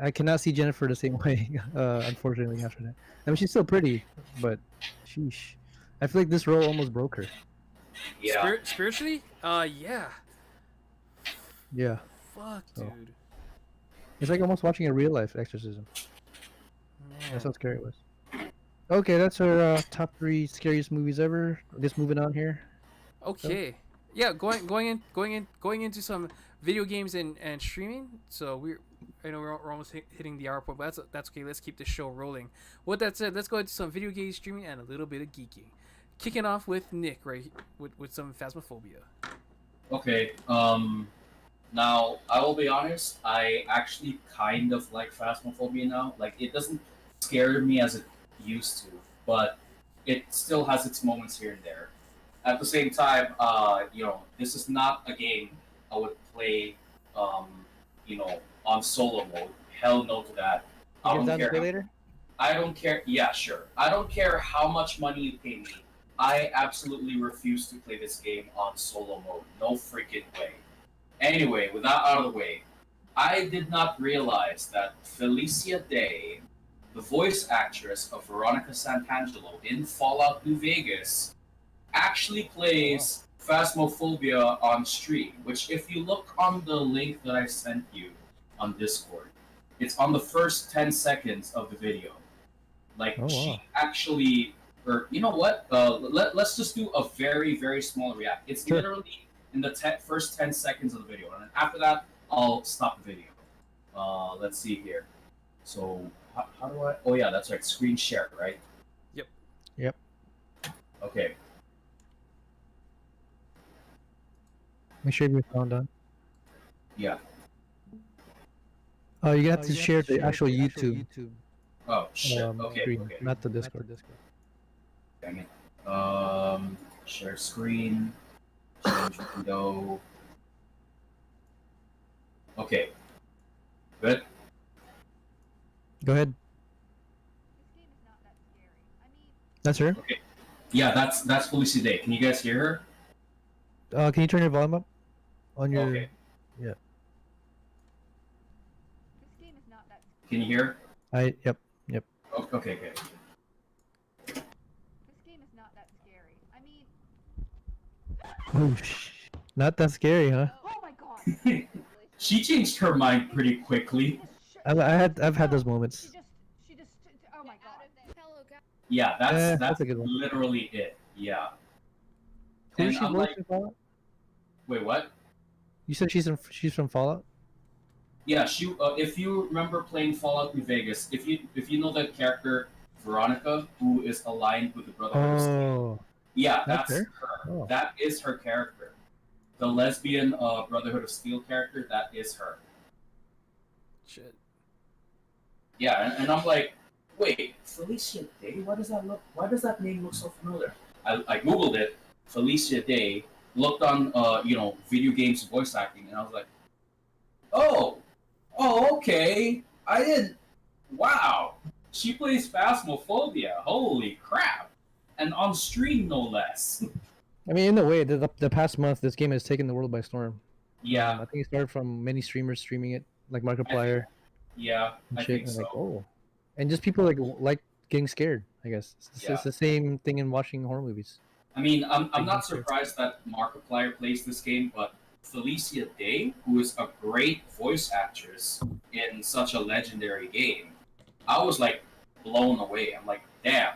I cannot see Jennifer the same way. Unfortunately, after that, I mean, she's still pretty, but sheesh, I feel like this role almost broke her. Yeah. Spiritually, yeah. Yeah, Fuck, So. dude. it's like almost watching a real life exorcism. Man. That's how scary it was. Okay, that's our top 3 scariest movies ever. Just moving on here. Okay. Yeah, going into some video games and streaming. So I know we're almost hitting the hour point, but that's okay. Let's keep the show rolling. With that said, let's go into some video game streaming and a little bit of geeking. Kicking off with Nick, right, with some Phasmophobia. Okay. Now I will be honest. I actually kind of like Phasmophobia now. Like it doesn't scare me as it used to, but it still has its moments here and there. At the same time, this is not a game I would play, on solo mode. Hell no to that. I don't care. later. I don't care. Yeah, sure. I don't care how much money you pay me. I absolutely refuse to play this game on solo mode. No freaking way. Anyway, with that out of the way, I did not realize that Felicia Day, the voice actress of Veronica Santangelo in Fallout New Vegas, actually plays Phasmophobia on stream, which if you look on the link that I sent you on Discord, it's on the first 10 seconds of the video. Like, Oh, wow. she actually, or you know what? Let's just do a very, very small react. It's Sure. literally in the first 10 seconds of the video. And then after that, I'll stop the video. Let's see here. So, how do I? Oh, yeah, that's right. Screen share, right? Yep. Okay. Make sure you found on. Yeah. Oh, you have to share the actual YouTube Oh, shit. Okay. screen, Okay. not the Discord. Dang it. Share screen. Change window. Okay. Good. Go ahead. That's her. Yeah, that's Felicia Day. Can you guys hear her? Can you turn your volume up on your? Okay. Yeah. Can you hear? Yep. Oh, okay. Okay. This game is not that scary. I mean, Oh, not that scary, huh? oh my god. She changed her mind pretty quickly. I've had those moments. She just, oh my god. Yeah, that's that's a good one. literally it. Yeah. Who And is she I'm voiced like, in Fallout? wait, what? You said she's from Fallout. Yeah, she. If you remember playing Fallout New Vegas, if you know that character Veronica, who is aligned with the Brotherhood of Steel, Oh, yeah, that's that's her? her. Oh. That is her character. The lesbian Brotherhood of Steel character, that is her. Shit. Yeah, and I'm like, wait, Felicia Day? Why does that name look so familiar? I googled it, Felicia Day, looked on video games voice acting, and I was like, oh, okay. I didn't. Wow, she plays Phasmophobia. Holy crap! And on stream, no less. I mean, in a way, the past month, this game has taken the world by storm. Yeah, I think it started from many streamers streaming it, like Markiplier yeah, and I shit, think and so. like, oh, and just people like getting scared. I guess it's the same thing in watching horror movies. I mean, I'm not surprised that Markiplier plays this game, but Felicia Day, who is a great voice actress in such a legendary game, I was like blown away. I'm like, damn,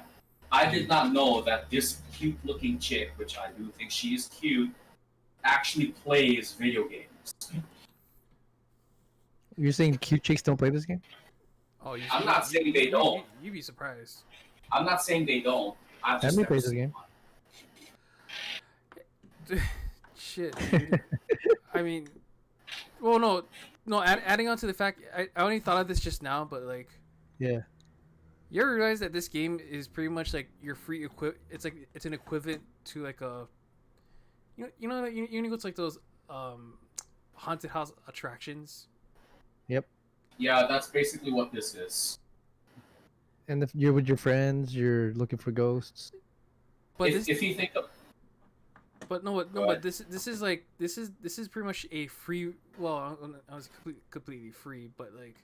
I did not know that this cute-looking chick, which I do think she is cute, actually plays video games. You're saying cute chicks don't play this game? Oh, I'm not saying they don't. You'd be surprised. I'm not saying they don't. I've just Emily never plays this seen game. one. Shit. Dude. I mean, well, no. Adding on to the fact, I only thought of this just now, but like, Yeah. You ever realize that this game is pretty much like your free It's like it's an equivalent to like a you go to like those haunted house attractions. Yep. Yeah, that's basically what this is. And if you're with your friends, you're looking for ghosts. But If you think of, but no, but Go no, but ahead. this is like this is pretty much a free. Well, I was completely free, but like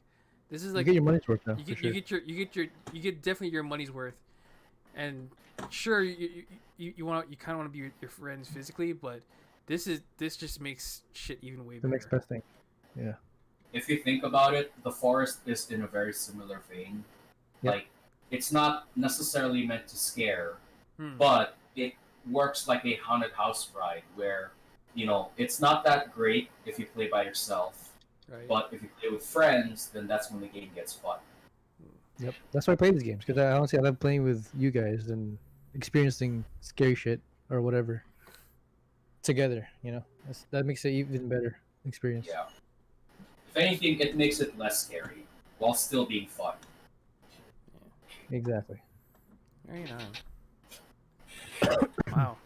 this is You like get your money's worth now, you for get sure. you get definitely your money's worth. And sure, you kind of want to be with your friends physically, but this just makes shit even way The better. next best thing. Yeah. if you think about it, the forest is in a very similar vein. Yep. Like, it's not necessarily meant to scare, Hmm. but it works like a haunted house ride where, it's not that great if you play by yourself, Right. but if you play with friends, then that's when the game gets fun. Yep. That's why I play these games, because I honestly I love playing with you guys and experiencing scary shit or whatever together. That makes it even better experience. Yeah. If anything, it makes it less scary while still being fun. Exactly. Very nice. Wow.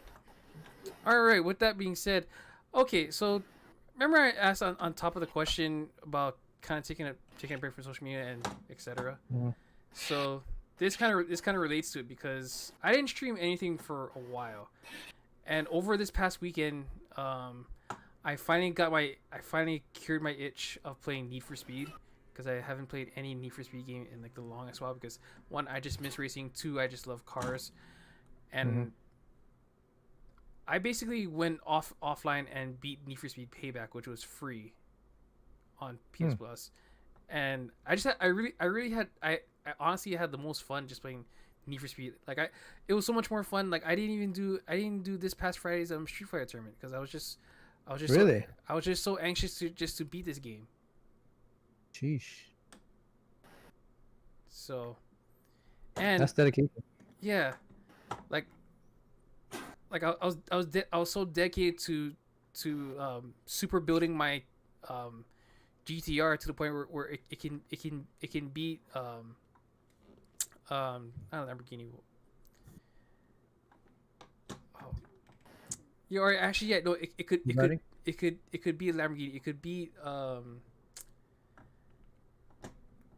All right. With that being said, okay. So remember I asked on top of the question about kind of taking a break from social media and etc. Mhm. So this kind of relates to it because I didn't stream anything for a while, and over this past weekend, I finally cured my itch of playing Need for Speed because I haven't played any Need for Speed game in like the longest while because one, I just miss racing, two, I just love cars, and Mhm. I basically went offline and beat Need for Speed Payback, which was free on PS Plus, and I honestly had the most fun just playing Need for Speed. Like it was so much more fun. Like I didn't do this past Friday's Street Fighter tournament because I was just Really? I was just so anxious to beat this game. Sheesh. So, and That's dedication. yeah, like I was so dedicated to super building my GTR to the point where it can beat I don't know, Lamborghini. Oh, yeah, or actually yeah, no, Bugatti? it could be a Lamborghini. It could be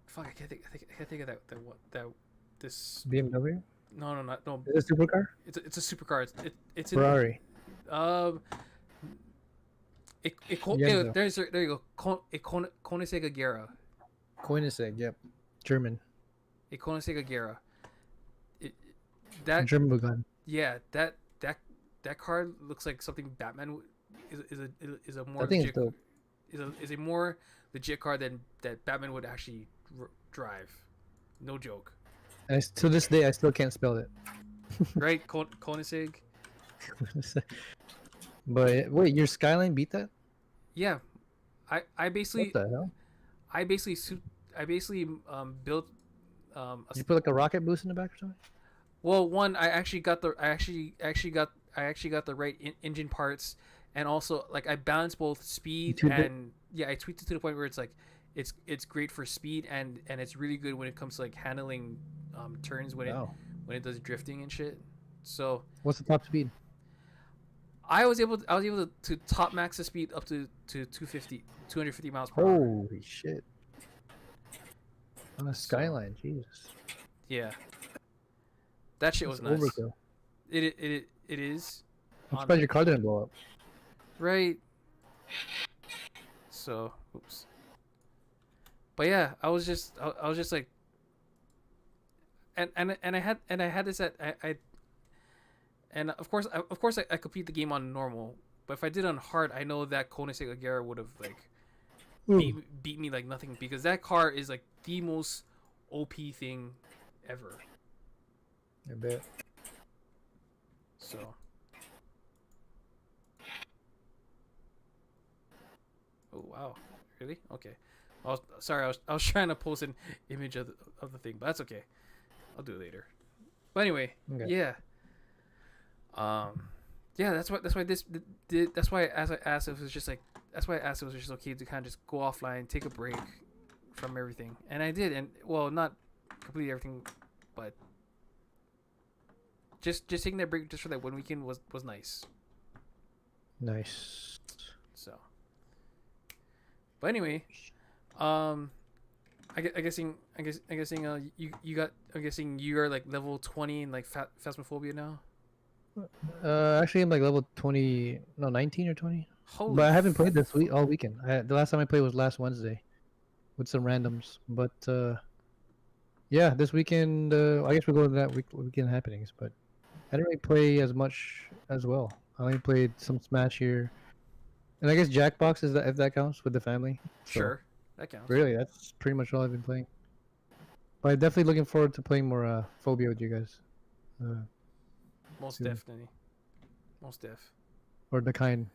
fuck, I can't think of that this BMW? no no. Is it a supercar? It's a supercar. It's in, Ferrari. there you go. Koenigsegg Agera. Koenigsegg, yep. German. A Koenigsegg Agera. That German Bugatti. yeah, that car looks like something Batman is a more That thing is legit, dope. is a more legit car than that Batman would actually drive. No joke. To this day, I still can't spell it. Right? Koenigsegg. But wait, your Skyline beat that? Yeah. I basically What the hell? I basically built a Did you put like a rocket boost in the back or something? well, one, I actually got the right engine parts, and also like I balanced both speed tweaked it? and yeah, I tweaked it to the point where it's like it's great for speed and it's really good when it comes to like handling turns when Wow. it does drifting and shit. So What's the top speed? I was able to top max the speed up to 250 miles per hour. Holy shit. On a Skyline, Jesus. Yeah, that shit was That's nuts. overkill. It is. I'm surprised your car didn't blow up. Right. So, oops. But yeah, I was just like, and I had this at I and of course I complete the game on normal, but if I did on hard, I know that Koenigsegg Agera would have like beat me like nothing because that car is like the most OP thing ever. I bet. So. Oh wow, really? Okay. I was trying to post an image of the thing, but that's okay. I'll do it later. But anyway, Okay. yeah. Yeah, that's why as I asked if it was just like that's why I asked if it was just okay to kind of just go offline, take a break from everything, and I did, and well, not completely everything but just taking that break just for that one weekend was nice. Nice. So, but anyway, I guessing you got. I'm guessing you are like level 20 in like Phasmophobia now. Actually, I'm like level 20, no, 19 or 20. Holy! But I haven't played this week all weekend. The last time I played was last Wednesday, with some randoms. But yeah, this weekend, I guess we'll go to that weekend happenings. But I didn't really play as much as well. I only played some Smash here, and I guess Jackbox is that if that counts with the family. So Sure, that counts. really, that's pretty much all I've been playing. But I'm definitely looking forward to playing more Phobia with you guys. Most soon. definitely. Most def. Or the kind.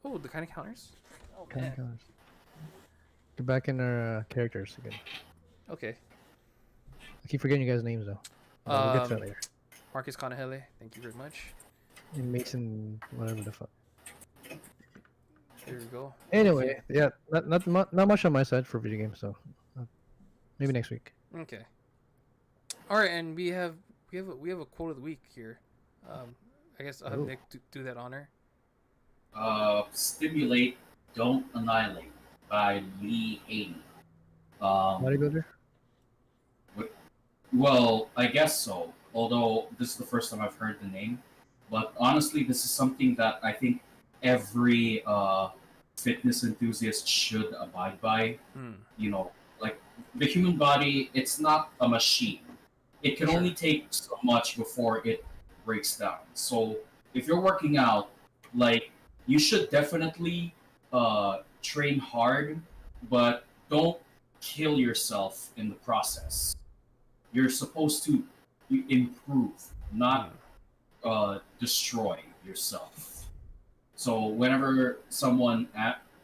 Oh, the kind of counters. Oh Kind man. counters. Get back in our characters again. Okay. I keep forgetting you guys' names though. But we'll get to that Um, later. Marcus Conahele, thank you very much. And Mason, whatever the fuck. There we go. Anyway, yeah, not much on my side for video games, so maybe next week. Okay. All right, and we have a quote of the week here. I guess I'll have Ooh. Nick do that honor. Stimulate, Don't Annihilate by Lee Hayden. Bodybuilder. Well, I guess so. Although this is the first time I've heard the name, but honestly, this is something that I think every fitness enthusiast should abide by. You know, like the human body, it's not a machine. It can Sure. only take so much before it breaks down. So if you're working out, like you should definitely train hard, but don't kill yourself in the process. You're supposed to improve, not destroy yourself. So whenever someone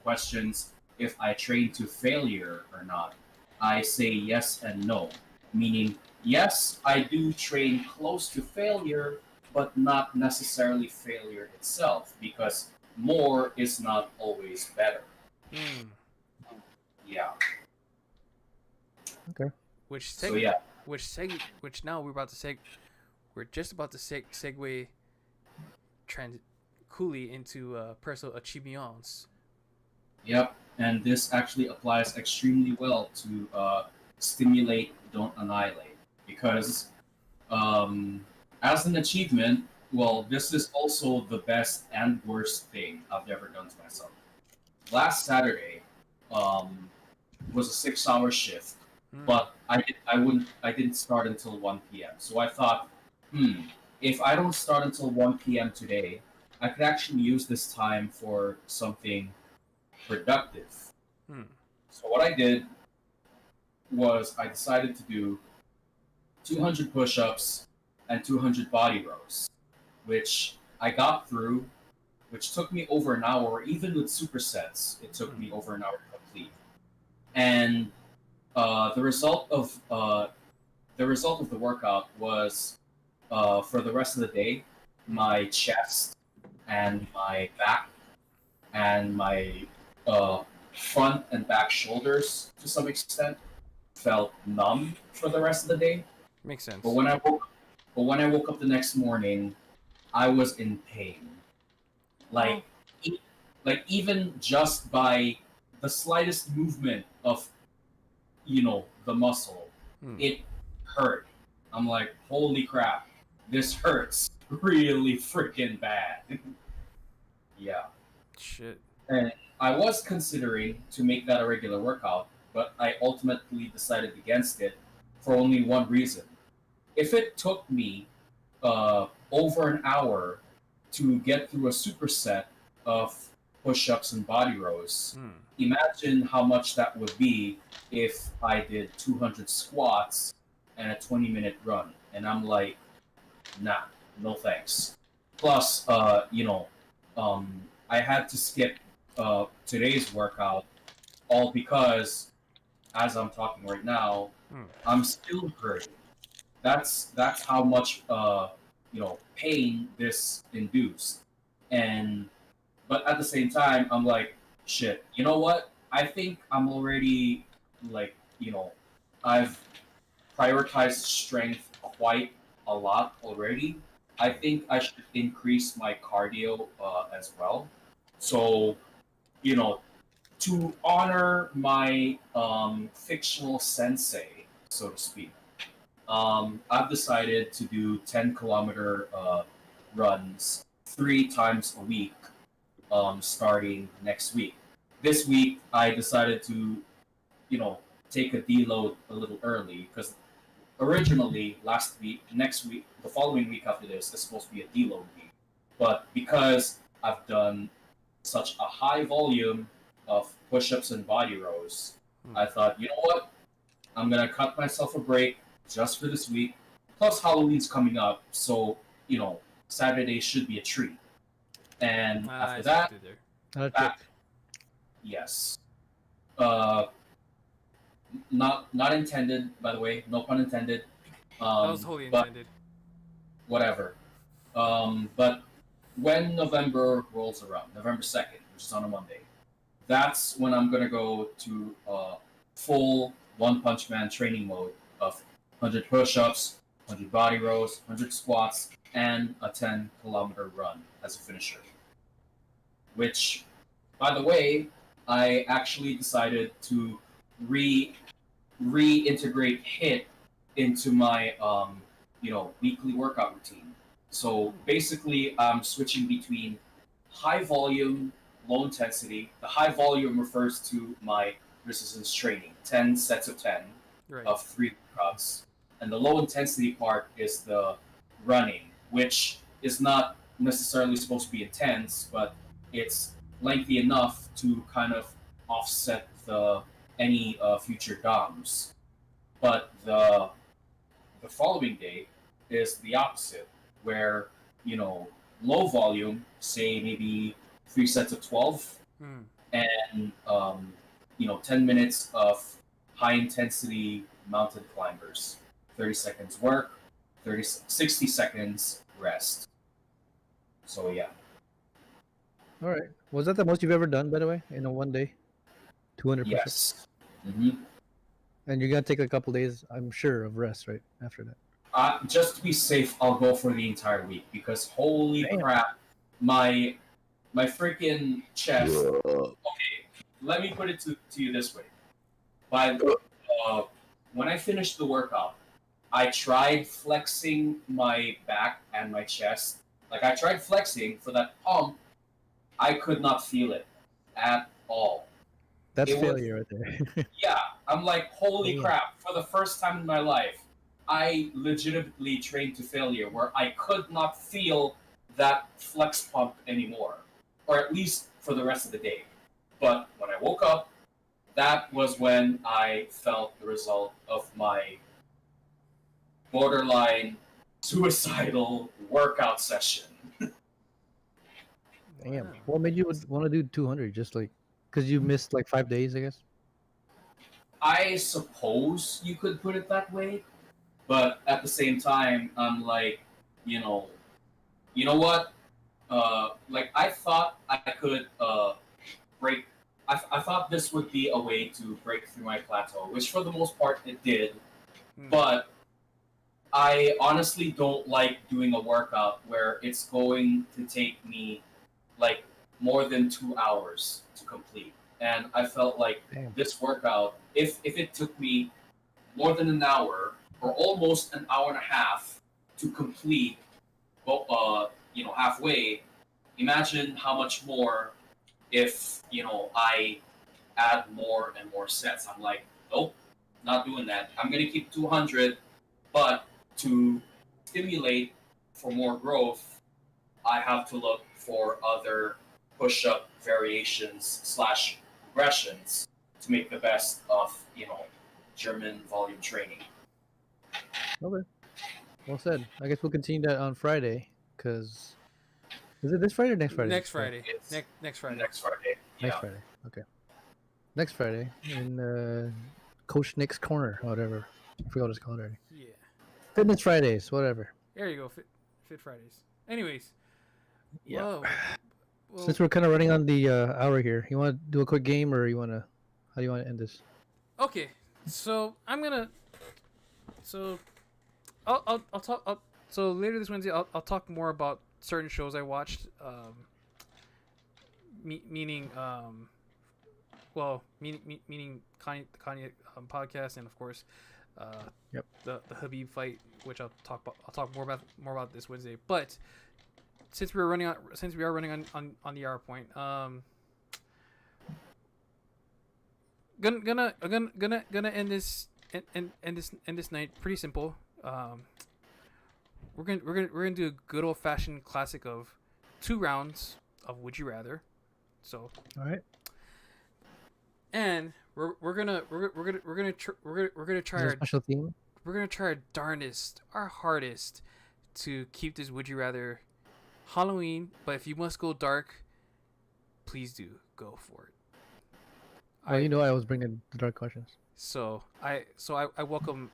questions if I train to failure or not, I say yes and no. Meaning, yes, I do train close to failure, but not necessarily failure itself, because more is not always better. Yeah. Which So yeah. which now we're just about to segue coolly into personal achievements. Yep, and this actually applies extremely well to stimulate, don't annihilate, because as an achievement, well, this is also the best and worst thing I've ever done to myself. Last Saturday was a 6-hour shift, but I didn't start until 1 p.m. So I thought, if I don't start until 1 p.m. today, I could actually use this time for something productive. So what I did was I decided to do 200 push-ups and 200 body rows, which I got through, which took me over an hour. Even with supersets, it took me over an hour to complete. And the result of the workout was for the rest of the day, my chest and my back and my front and back shoulders, to some extent, felt numb for the rest of the day. Makes sense. But when I woke up the next morning, I was in pain. Like even just by the slightest movement of, the muscle, it hurt. I'm like, holy crap, this hurts really freaking bad. Yeah. Shit. And I was considering to make that a regular workout, but I ultimately decided against it for only one reason. If it took me over an hour to get through a superset of push-ups and body rows, imagine how much that would be if I did 200 squats and a 20-minute run. And I'm like, nah, no thanks. Plus, I had to skip today's workout, all because, as I'm talking right now, I'm still hurting. That's how much pain this induced. But at the same time, I'm like, shit. You know what? I think I'm already I've prioritized strength quite a lot already. I think I should increase my cardio as well. So, you know, to honor my fictional sensei, so to speak, I've decided to do 10-kilometer runs 3 times a week, starting next week. This week, I decided to, you know, take a deload a little early because originally last week, next week, the following week after this is supposed to be a deload week. But because I've done such a high volume of push-ups and body rows, I thought, you know what? I'm gonna cut myself a break just for this week. Plus Halloween's coming up, so Saturday should be a treat. And I after see what that, you did there. Not a back, trick. yes. Uh, not intended, by the way. No pun intended. That was totally But intended. whatever. But when November rolls around, November 2nd, which is on a Monday, that's when I'm gonna go to full One Punch Man training mode of 100 push-ups, 100 body rows, 100 squats, and a 10-kilometer run as a finisher. Which, by the way, I actually decided to re reintegrate HIT into my weekly workout routine. So basically, I'm switching between high volume, low intensity. The high volume refers to my resistance training, 10 sets of 10 Right. of 3 workouts. And the low intensity part is the running, which is not necessarily supposed to be intense, but it's lengthy enough to kind of offset the any future DOMs. But the following day is the opposite, where low volume, say maybe 3 sets of 12, Hmm. and 10 minutes of high intensity mountain climbers, 30 seconds work, 60 seconds rest. So yeah, All right. Was that the most you've ever done, by the way, in a one day? 200 push-ups. yes. hmm And you're gonna take a couple days, I'm sure, of rest, right? After that. Just to be safe, I'll go for the entire week because holy Damn. crap, my freaking chest. Okay, let me put it to you this way. By when I finished the workout, I tried flexing my back and my chest. Like I tried flexing for that pump, I could not feel it at all. That's It was failure right there. Yeah, I'm like, holy Damn. crap! For the first time in my life, I legitimately trained to failure, where I could not feel that flex pump anymore, or at least for the rest of the day. But when I woke up, that was when I felt the result of my borderline suicidal workout session. Damn. Wow. What made you want to do 200? Just like, because you missed like 5 days, I guess. I suppose you could put it that way, but at the same time, I'm like, you know, you know what? Like I thought I could break. I thought this would be a way to break through my plateau, which for the most part it did. Hmm. But I honestly don't like doing a workout where it's going to take me like more than 2 hours to complete. And I felt like Damn. this workout, if it took me more than an hour or almost an hour and a half to complete, halfway, imagine how much more if I add more and more sets. I'm like, nope, not doing that. I'm gonna keep 200, but to stimulate for more growth, I have to look for other push-up variations slash progressions to make the best of German volume training. Okay. Well said. I guess we'll continue that on Friday. Cause is it this Friday or next Friday? Next Friday. It's Next Friday. next Friday. Next Yeah. Friday. Okay. Next Friday in Coach Nick's corner, or whatever. I forgot what it's called already. Yeah. Fitness Fridays, whatever. There you go. Fit Fridays. Anyways. Yeah. Whoa. Well, Since we're kind of running on the hour here, you want to do a quick game, or you want to? How do you want to end this? okay. So I'm gonna. So I'll talk. So later this Wednesday, I'll talk more about certain shows I watched. Meaning meaning Kanye podcast, and of course, uh, Yep. the Habib fight, which I'll talk more about this Wednesday. But since we are running on the hour point, gonna end this end this night pretty simple. We're gonna do a good old fashioned classic of 2 rounds of Would You Rather. So All right. and we're gonna try Is there a our special theme? we're gonna try our darndest, our hardest to keep this Would You Rather Halloween. But if you must go dark, please do go for it. Well, you know I always bring in the dark questions. So I welcome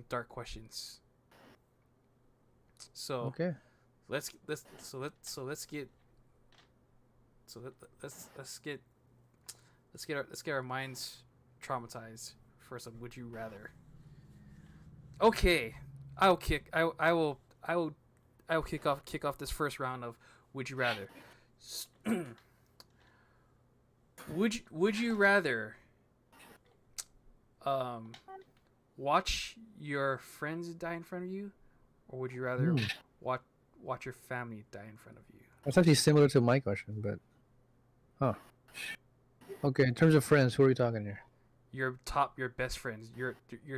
dark questions. So Okay. let's get let's get our minds traumatized for some Would You Rather. Okay, I will kick off this first round of Would You Rather. Would you rather watch your friends die in front of you, or would you rather watch your family die in front of you? That's actually similar to my question, but okay. In terms of friends, who are we talking here? Your best friends, your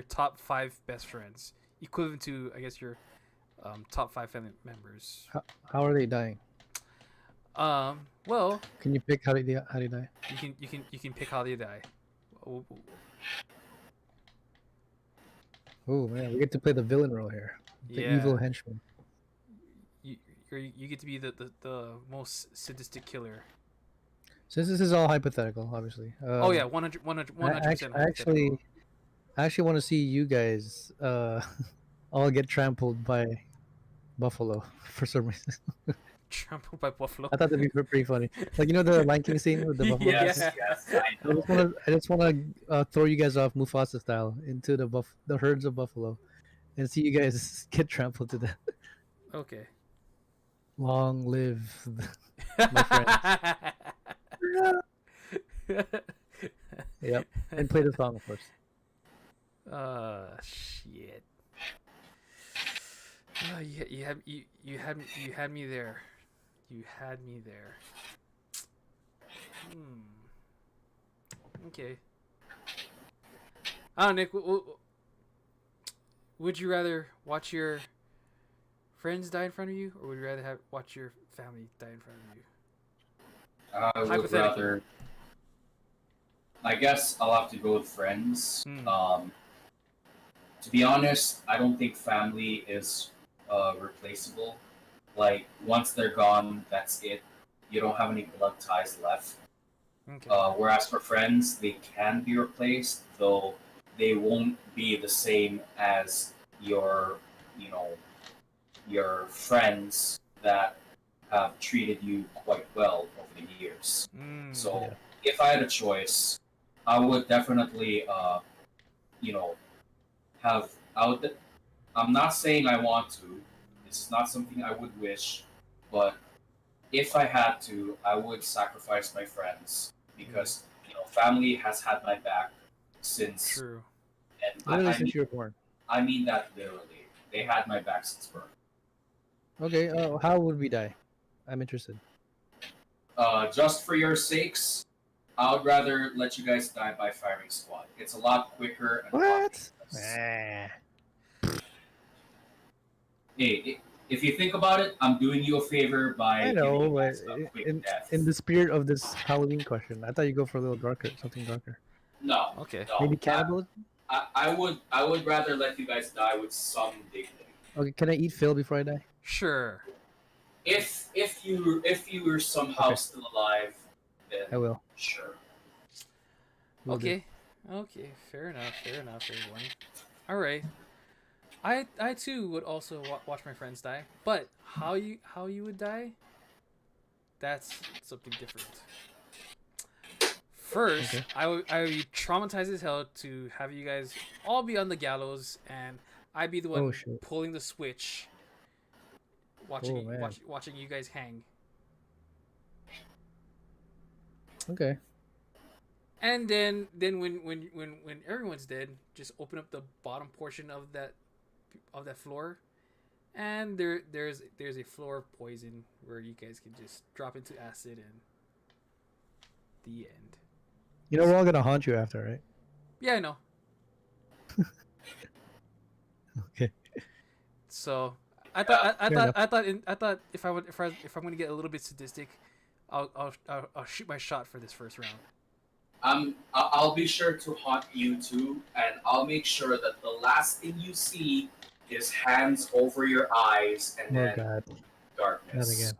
top 5 best friends, equivalent to, I guess, your top 5 family members. How are they dying? Well, Can you pick how they die? you can pick how they die. Oh, Oh man, we get to play the villain role here, the Yeah. evil henchman. You get to be the most sadistic killer. Since this is all hypothetical, obviously. Oh yeah, 100%. I actually want to see you guys all get trampled by buffalo for some reason. trampled by buffalo. I thought that'd be pretty funny. Like, you know the Lion King scene with the buffalo. Yeah. Yes, I know. I just wanna throw you guys off Mufasa style into the herds of buffalo, and see you guys get trampled to death. Okay. Long live my friends. Yep, and play the song, of course. Shit. You had me there. You had me there. Okay. Nick, would you rather watch your friends die in front of you, or would you rather watch your family die in front of you? I would Hypothetically. rather. I guess I'll have to go with friends. To be honest, I don't think family is replaceable. Like, once they're gone, that's it. You don't have any blood ties left. Okay. Whereas for friends, they can be replaced, though they won't be the same as your friends that have treated you quite well over the years. So Yeah. if I had a choice, I would definitely, have. I'm not saying I want to. This is not something I would wish, but if I had to, I would sacrifice my friends because family has had my back since. True. And Literally since you were born. I mean that literally. They had my back since birth. Okay, how would we die? I'm interested. Just for your sakes, I would rather let you guys die by firing squad. It's a lot quicker and a lot What? painless. Hey, if you think about it, I'm doing you a favor by I giving know, you but guys a quick death. in the spirit of this Halloween question, I thought you'd go for a little darker, something darker. No. Okay. No. Maybe cannibalism? I would rather let you guys die with some dignity. Okay, can I eat Phil before I die? Sure. If you were somehow Okay. still alive, then I will. sure. Will do. Okay. Okay. Fair enough. Everyone. All right. I too would also watch my friends die, but how you would die? That's something different. First, Okay. I would be traumatized as hell to have you guys all be on the gallows and I'd be the Oh, one shit. pulling the switch, Oh, man. watching you guys hang. Okay. And then when everyone's dead, just open up the bottom portion of that floor, and there's a floor of poison where you guys can just drop into acid and the end. You know we're all gonna haunt you after, right? Yeah, I know. Okay. So I Fair enough. thought if I'm gonna get a little bit sadistic, I'll shoot my shot for this first round. I'll be sure to haunt you too, and I'll make sure that the last thing you see is hands over your eyes and Oh then god. Not darkness.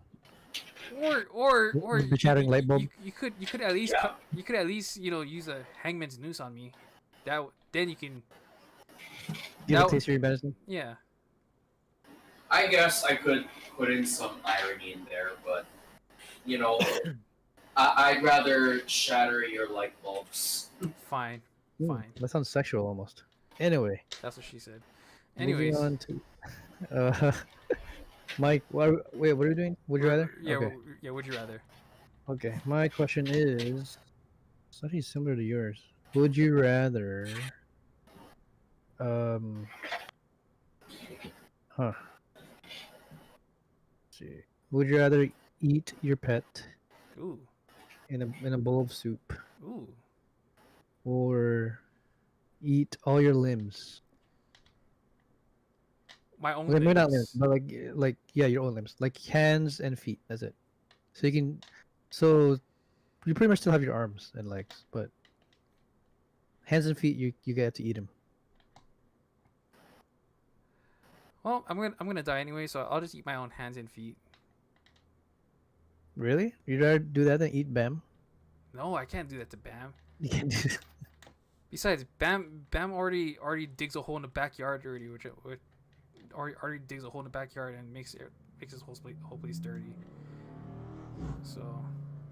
again. Or The shattering light bulb. you could at least Yeah. you could at least use a hangman's noose on me. Then you can You have Now- a taste of your medicine? yeah. I guess I could put in some irony in there, but you know, I'd rather shatter your light bulbs. Fine. Ooh, Fine. That sounds sexual almost. Anyway. That's what she said. Moving Anyways, on to Mike, what are we doing? Would you rather? Yeah, Okay. would you rather? Okay. My question is it's actually similar to yours. Would you rather um huh. Let's see. Would you rather eat your pet Ooh. in a bowl of soup Ooh. or eat all your limbs? My own Maybe not limbs. limbs, but like yeah, your own limbs, like hands and feet. That's it. So you can, so you pretty much still have your arms and legs, but hands and feet, you get to eat them. Well, I'm gonna die anyway, so I'll just eat my own hands and feet. Really? You'd rather do that than eat Bam? No, I can't do that to Bam. You can't do. Besides, Bam already digs a hole in the backyard already, which already digs a hole in the backyard and makes his whole place dirty. So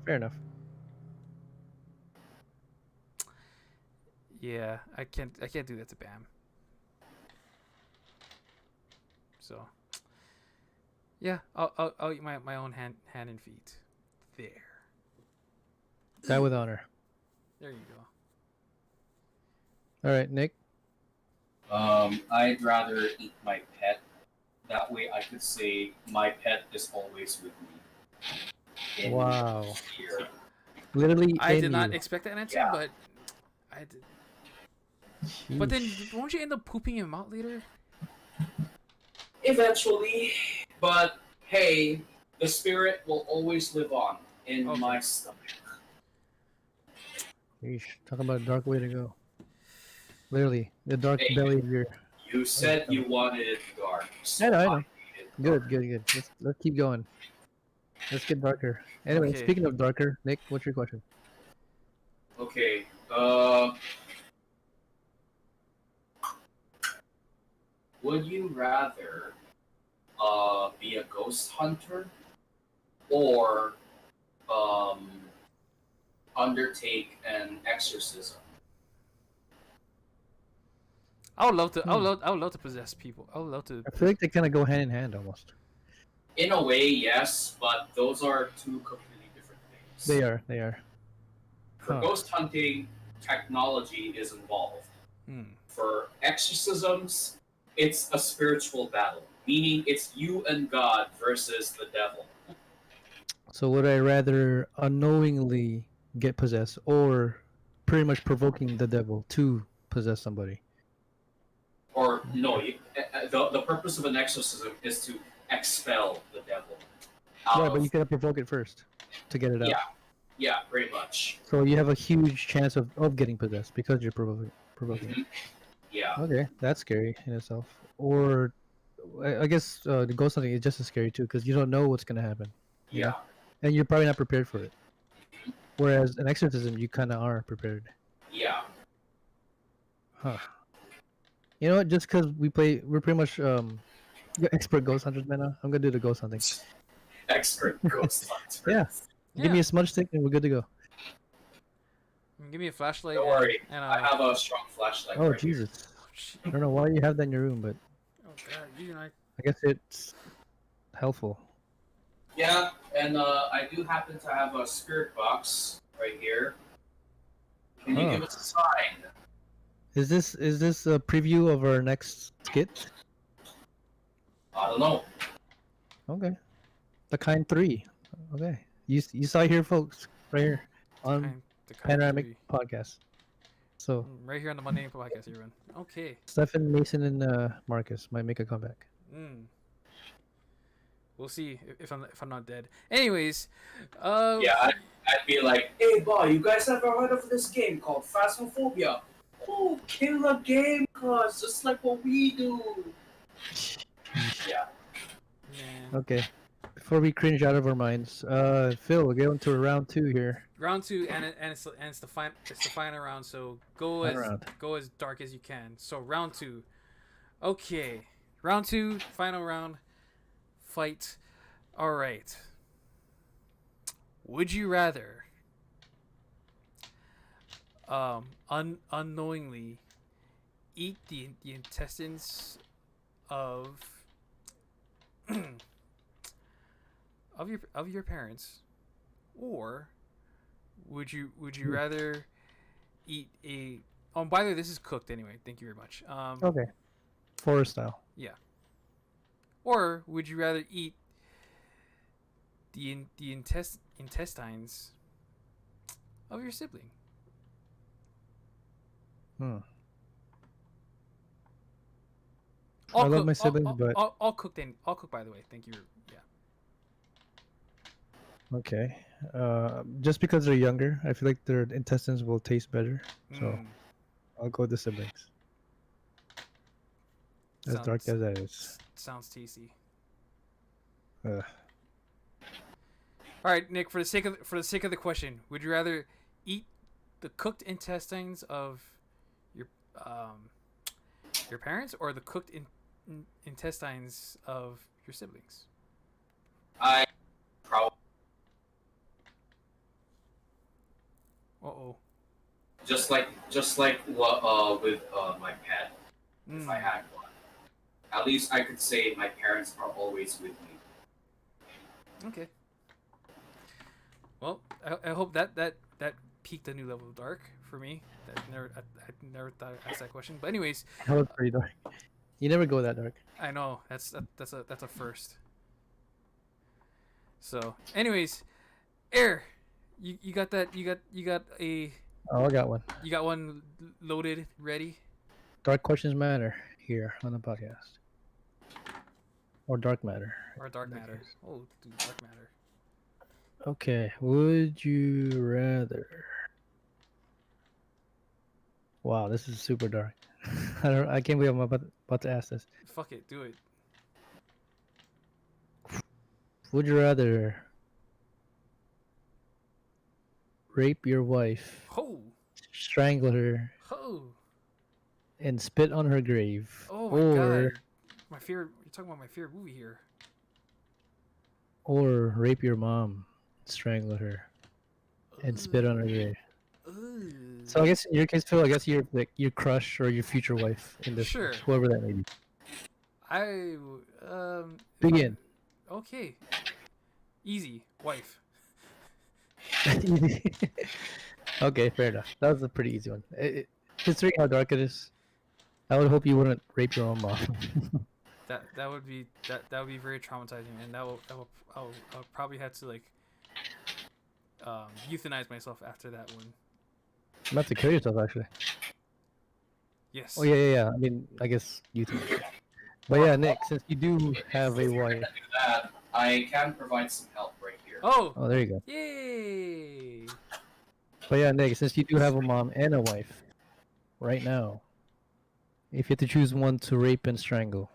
Fair enough. yeah, I can't do that to Bam. So yeah, I'll eat my own hand and feet. There. Die with honor. There you go. All right, Nick. I'd rather eat my pet. That way I could say my pet is always with me. In Wow. Here. Literally. I in did not you. expect that answer, Yeah. but I did. But then, Sheesh. won't you end up pooping him out later? Eventually, but hey, the spirit will always live on in Okay. my stomach. Sheesh. Talk about a dark way to go. Literally, the dark Hey. belly of your. You said you wanted it dark. So I know. made it Good, dark. good. Let's keep going. Let's get darker. Anyway, Okay. speaking of darker, Nick, what's your question? Okay. Would you rather be a ghost hunter or undertake an exorcism? I would love to. I would love to possess people. I would love to. I feel like they kind of go hand in hand almost. In a way, yes, but those are two completely different things. They are. They are. For Huh. ghost hunting, technology is involved. Hmm. For exorcisms, it's a spiritual battle, meaning it's you and God versus the devil. So would I rather unknowingly get possessed or pretty much provoking the devil to possess somebody? Or no, the purpose of an exorcism is to expel the devil. Out Right, but of- you gotta provoke it first to get it out. Yeah. Yeah, pretty much. So you have a huge chance of getting possessed because you're provoking it. Mhm. Yeah. Okay, that's scary in itself. Or I guess the ghost hunting is just as scary too because you don't know what's gonna happen. Yeah. And you're probably not prepared for it. Whereas an exorcism, you kind of are prepared. Yeah. Huh. You know what? Just because we're pretty much we're expert ghost hunters, man. I'm gonna do the ghost hunting. Expert ghost hunter. Yeah. Give me Yeah. a smudge stick and we're good to go. Give me a flashlight. Don't worry. And I have a strong flashlight. Oh right here. Jesus! I don't know why you have that in your room, but Oh god, you know. I guess it's helpful. Yeah, and I do happen to have a spirit box right here. Can you Oh. give us a sign? Is this a preview of our next skit? I don't know. Okay. The Kind 3. Okay. You saw it here, folks, right here on The kind Panoramic three. Podcast. So Right here on the Monday Night podcast, everyone. Okay. Stefan, Mason, and Marcus might make a comeback. We'll see if I'm not dead. Anyways, Yeah, I'd be like, hey, boy, you guys ever heard of this game called Phasmophobia? Oh, killer game, cuz just like what we do. Yeah. man. Okay. Before we cringe out of our minds, Phil, we'll get into round 2 here. Round 2, and it's the final round. So go Final round. go as dark as you can. So round 2. Okay, round 2, final round. Fight. All right. Would you rather unknowingly eat the intestines of of your parents, or would you rather eat a by the way, this is cooked anyway, thank you very much. Okay. Forest style. Yeah. Or would you rather eat the intestines of your sibling? I love my siblings, but all cooked by the way. Thank you. Yeah. okay. Just because they're younger, I feel like their intestines will taste better. So I'll go with the siblings. As dark as that is. Sounds tasty. Ugh. All right, Nick. For the sake of the question, would you rather eat the cooked intestines of your parents, or the cooked intestines of your siblings? I probably just like what with my pet. If I had one, at least I could say my parents are always with me. Okay. Well, I hope that peaked a new level of dark for me. I never thought I'd ask that question. But anyways, That was pretty dark. You never go that dark. I know that's a first. So, anyways, Air, you got that? You got a? Oh, I got one. You got one loaded, ready? Dark questions matter here on the podcast. Or dark matter. Or dark matter? Oh, dude, dark matter. Okay. Would you rather? Wow, this is super dark. I can't believe I'm about to ask this. Fuck it, do it. Would you rather rape your wife, Oh, strangle her, oh, and spit on her grave, oh my or god! My favorite. You're talking about my favorite movie here. or rape your mom, strangle her, and spit on her grave? So I guess in your case, Phil, I guess you're like your crush or your future wife in this, Sure. whoever that may be. Begin. Okay. Easy, wife. Okay, fair enough. That was a pretty easy one. Considering how dark it is, I would hope you wouldn't rape your own mom. That would be very traumatizing, and I'll probably have to like euthanize myself after that one. Not to kill yourself, actually. Yes. Oh yeah. I mean, I guess you too. But yeah, Nick, since you do have a wife. I can provide some help right here. Oh. Oh, there you go. Yay. But yeah, Nick, since you do have a mom and a wife, right now, if you had to choose one to rape and strangle.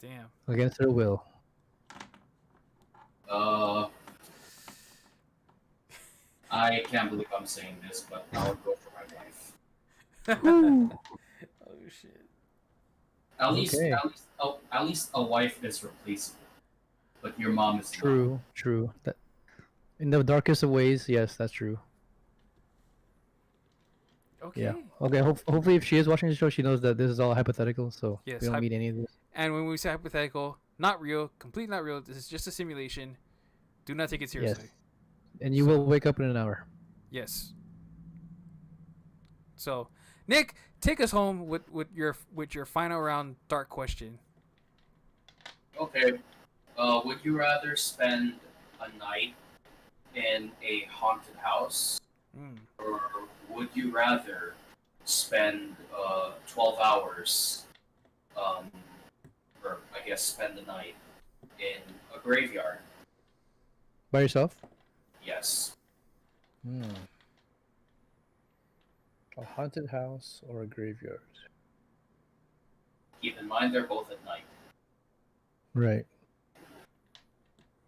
Damn. Against their will. I can't believe I'm saying this, but I would go for my wife. Oh shit. At least, Okay. at least a wife is replaceable, but your mom is not. True. That, in the darkest of ways, yes, that's true. Okay. Yeah. Okay. Hopefully, if she is watching the show, she knows that this is all hypothetical, so Yes, we don't mean any of this. And when we say hypothetical, not real, complete not real. This is just a simulation. Do not take it Yes. seriously. And you So- will wake up in an hour. Yes. So, Nick, take us home with your final round dark question. Okay. Would you rather spend a night in a haunted house, Mm. or would you rather spend 12 hours, or I guess spend the night in a graveyard? By yourself? Yes. A haunted house or a graveyard? Keep in mind they're both at night. Right.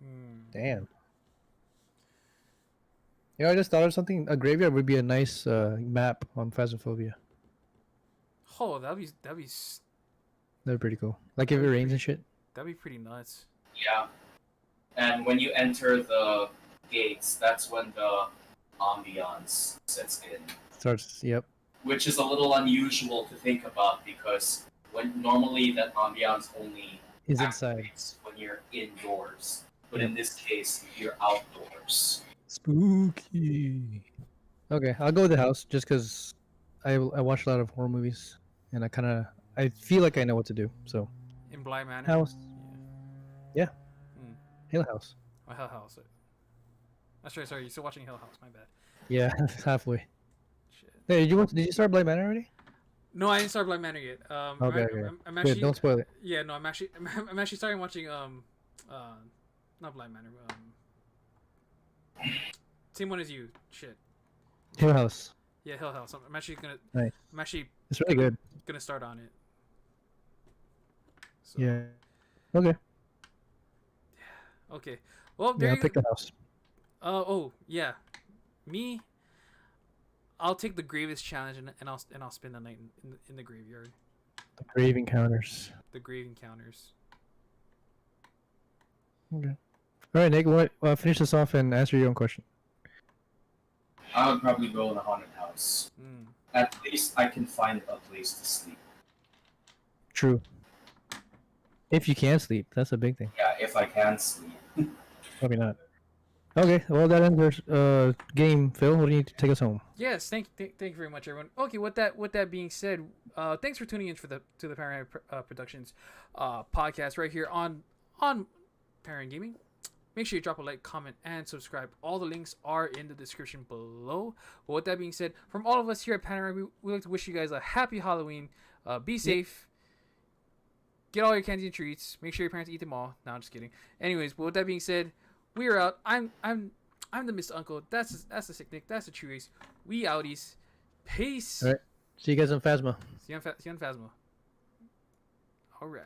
Mm. Damn. You know, I just thought of something. A graveyard would be a nice map on Phasmophobia. Oh, that'd be That'd be pretty cool. Like if it rains and shit. pretty nuts. Yeah. And when you enter the gates, that's when the ambiance sets in. Starts. Yep. Which is a little unusual to think about because when normally that ambiance only He's inside. activates when you're indoors. But in this case, you're outdoors. Spooky. Okay, I'll go with the house just because I watch a lot of horror movies and I feel like I know what to do. So In Bly Manor. house, Yeah. Hill House. Oh, Hell House. That's right. Sorry, you're still watching Hell House. My bad. Yeah, halfway. Shit. Hey, did you start Blind Manor already? No, I didn't start Bly Manor yet. Okay, I'm Good, actually. don't spoil it. Yeah, no, I'm actually starting watching not Blind Manor. Same one as you. Shit. Hill House. Yeah, Hell House. I'm actually gonna. Nice. I'm actually It's really good. gonna start on it. So, Yeah. Okay. Okay. Well, Yeah, there I'll you pick go. the house. Oh yeah, me. I'll take the gravest challenge and I'll spend the night in the graveyard. The grave encounters. The grave encounters. Okay. All right, Nick. Finish this off and answer your own question. I would probably go in a haunted house. Mm. At least I can find a place to sleep. True. If you can sleep, that's a big thing. Yeah, if I can sleep. Probably not. Okay, well that ends our game. Phil, what do you need to take us home? Yes, thank you very much, everyone. Okay, with that being said, thanks for tuning in to the Panoramic Productions podcast right here on Panoramic Gaming. Make sure you drop a like, comment, and subscribe. All the links are in the description below. But with that being said, from all of us here at Panoramic, we like to wish you guys a happy Halloween. Be safe. Get all your candy and treats. Make sure your parents eat them all. No, I'm just kidding. Anyways, but with that being said, we are out. I'm the Mr. Uncle. That's the Sick Nick. That's the True Ace. We outies. Peace. All right. See you guys on Phasma. See you on Phasma. All right.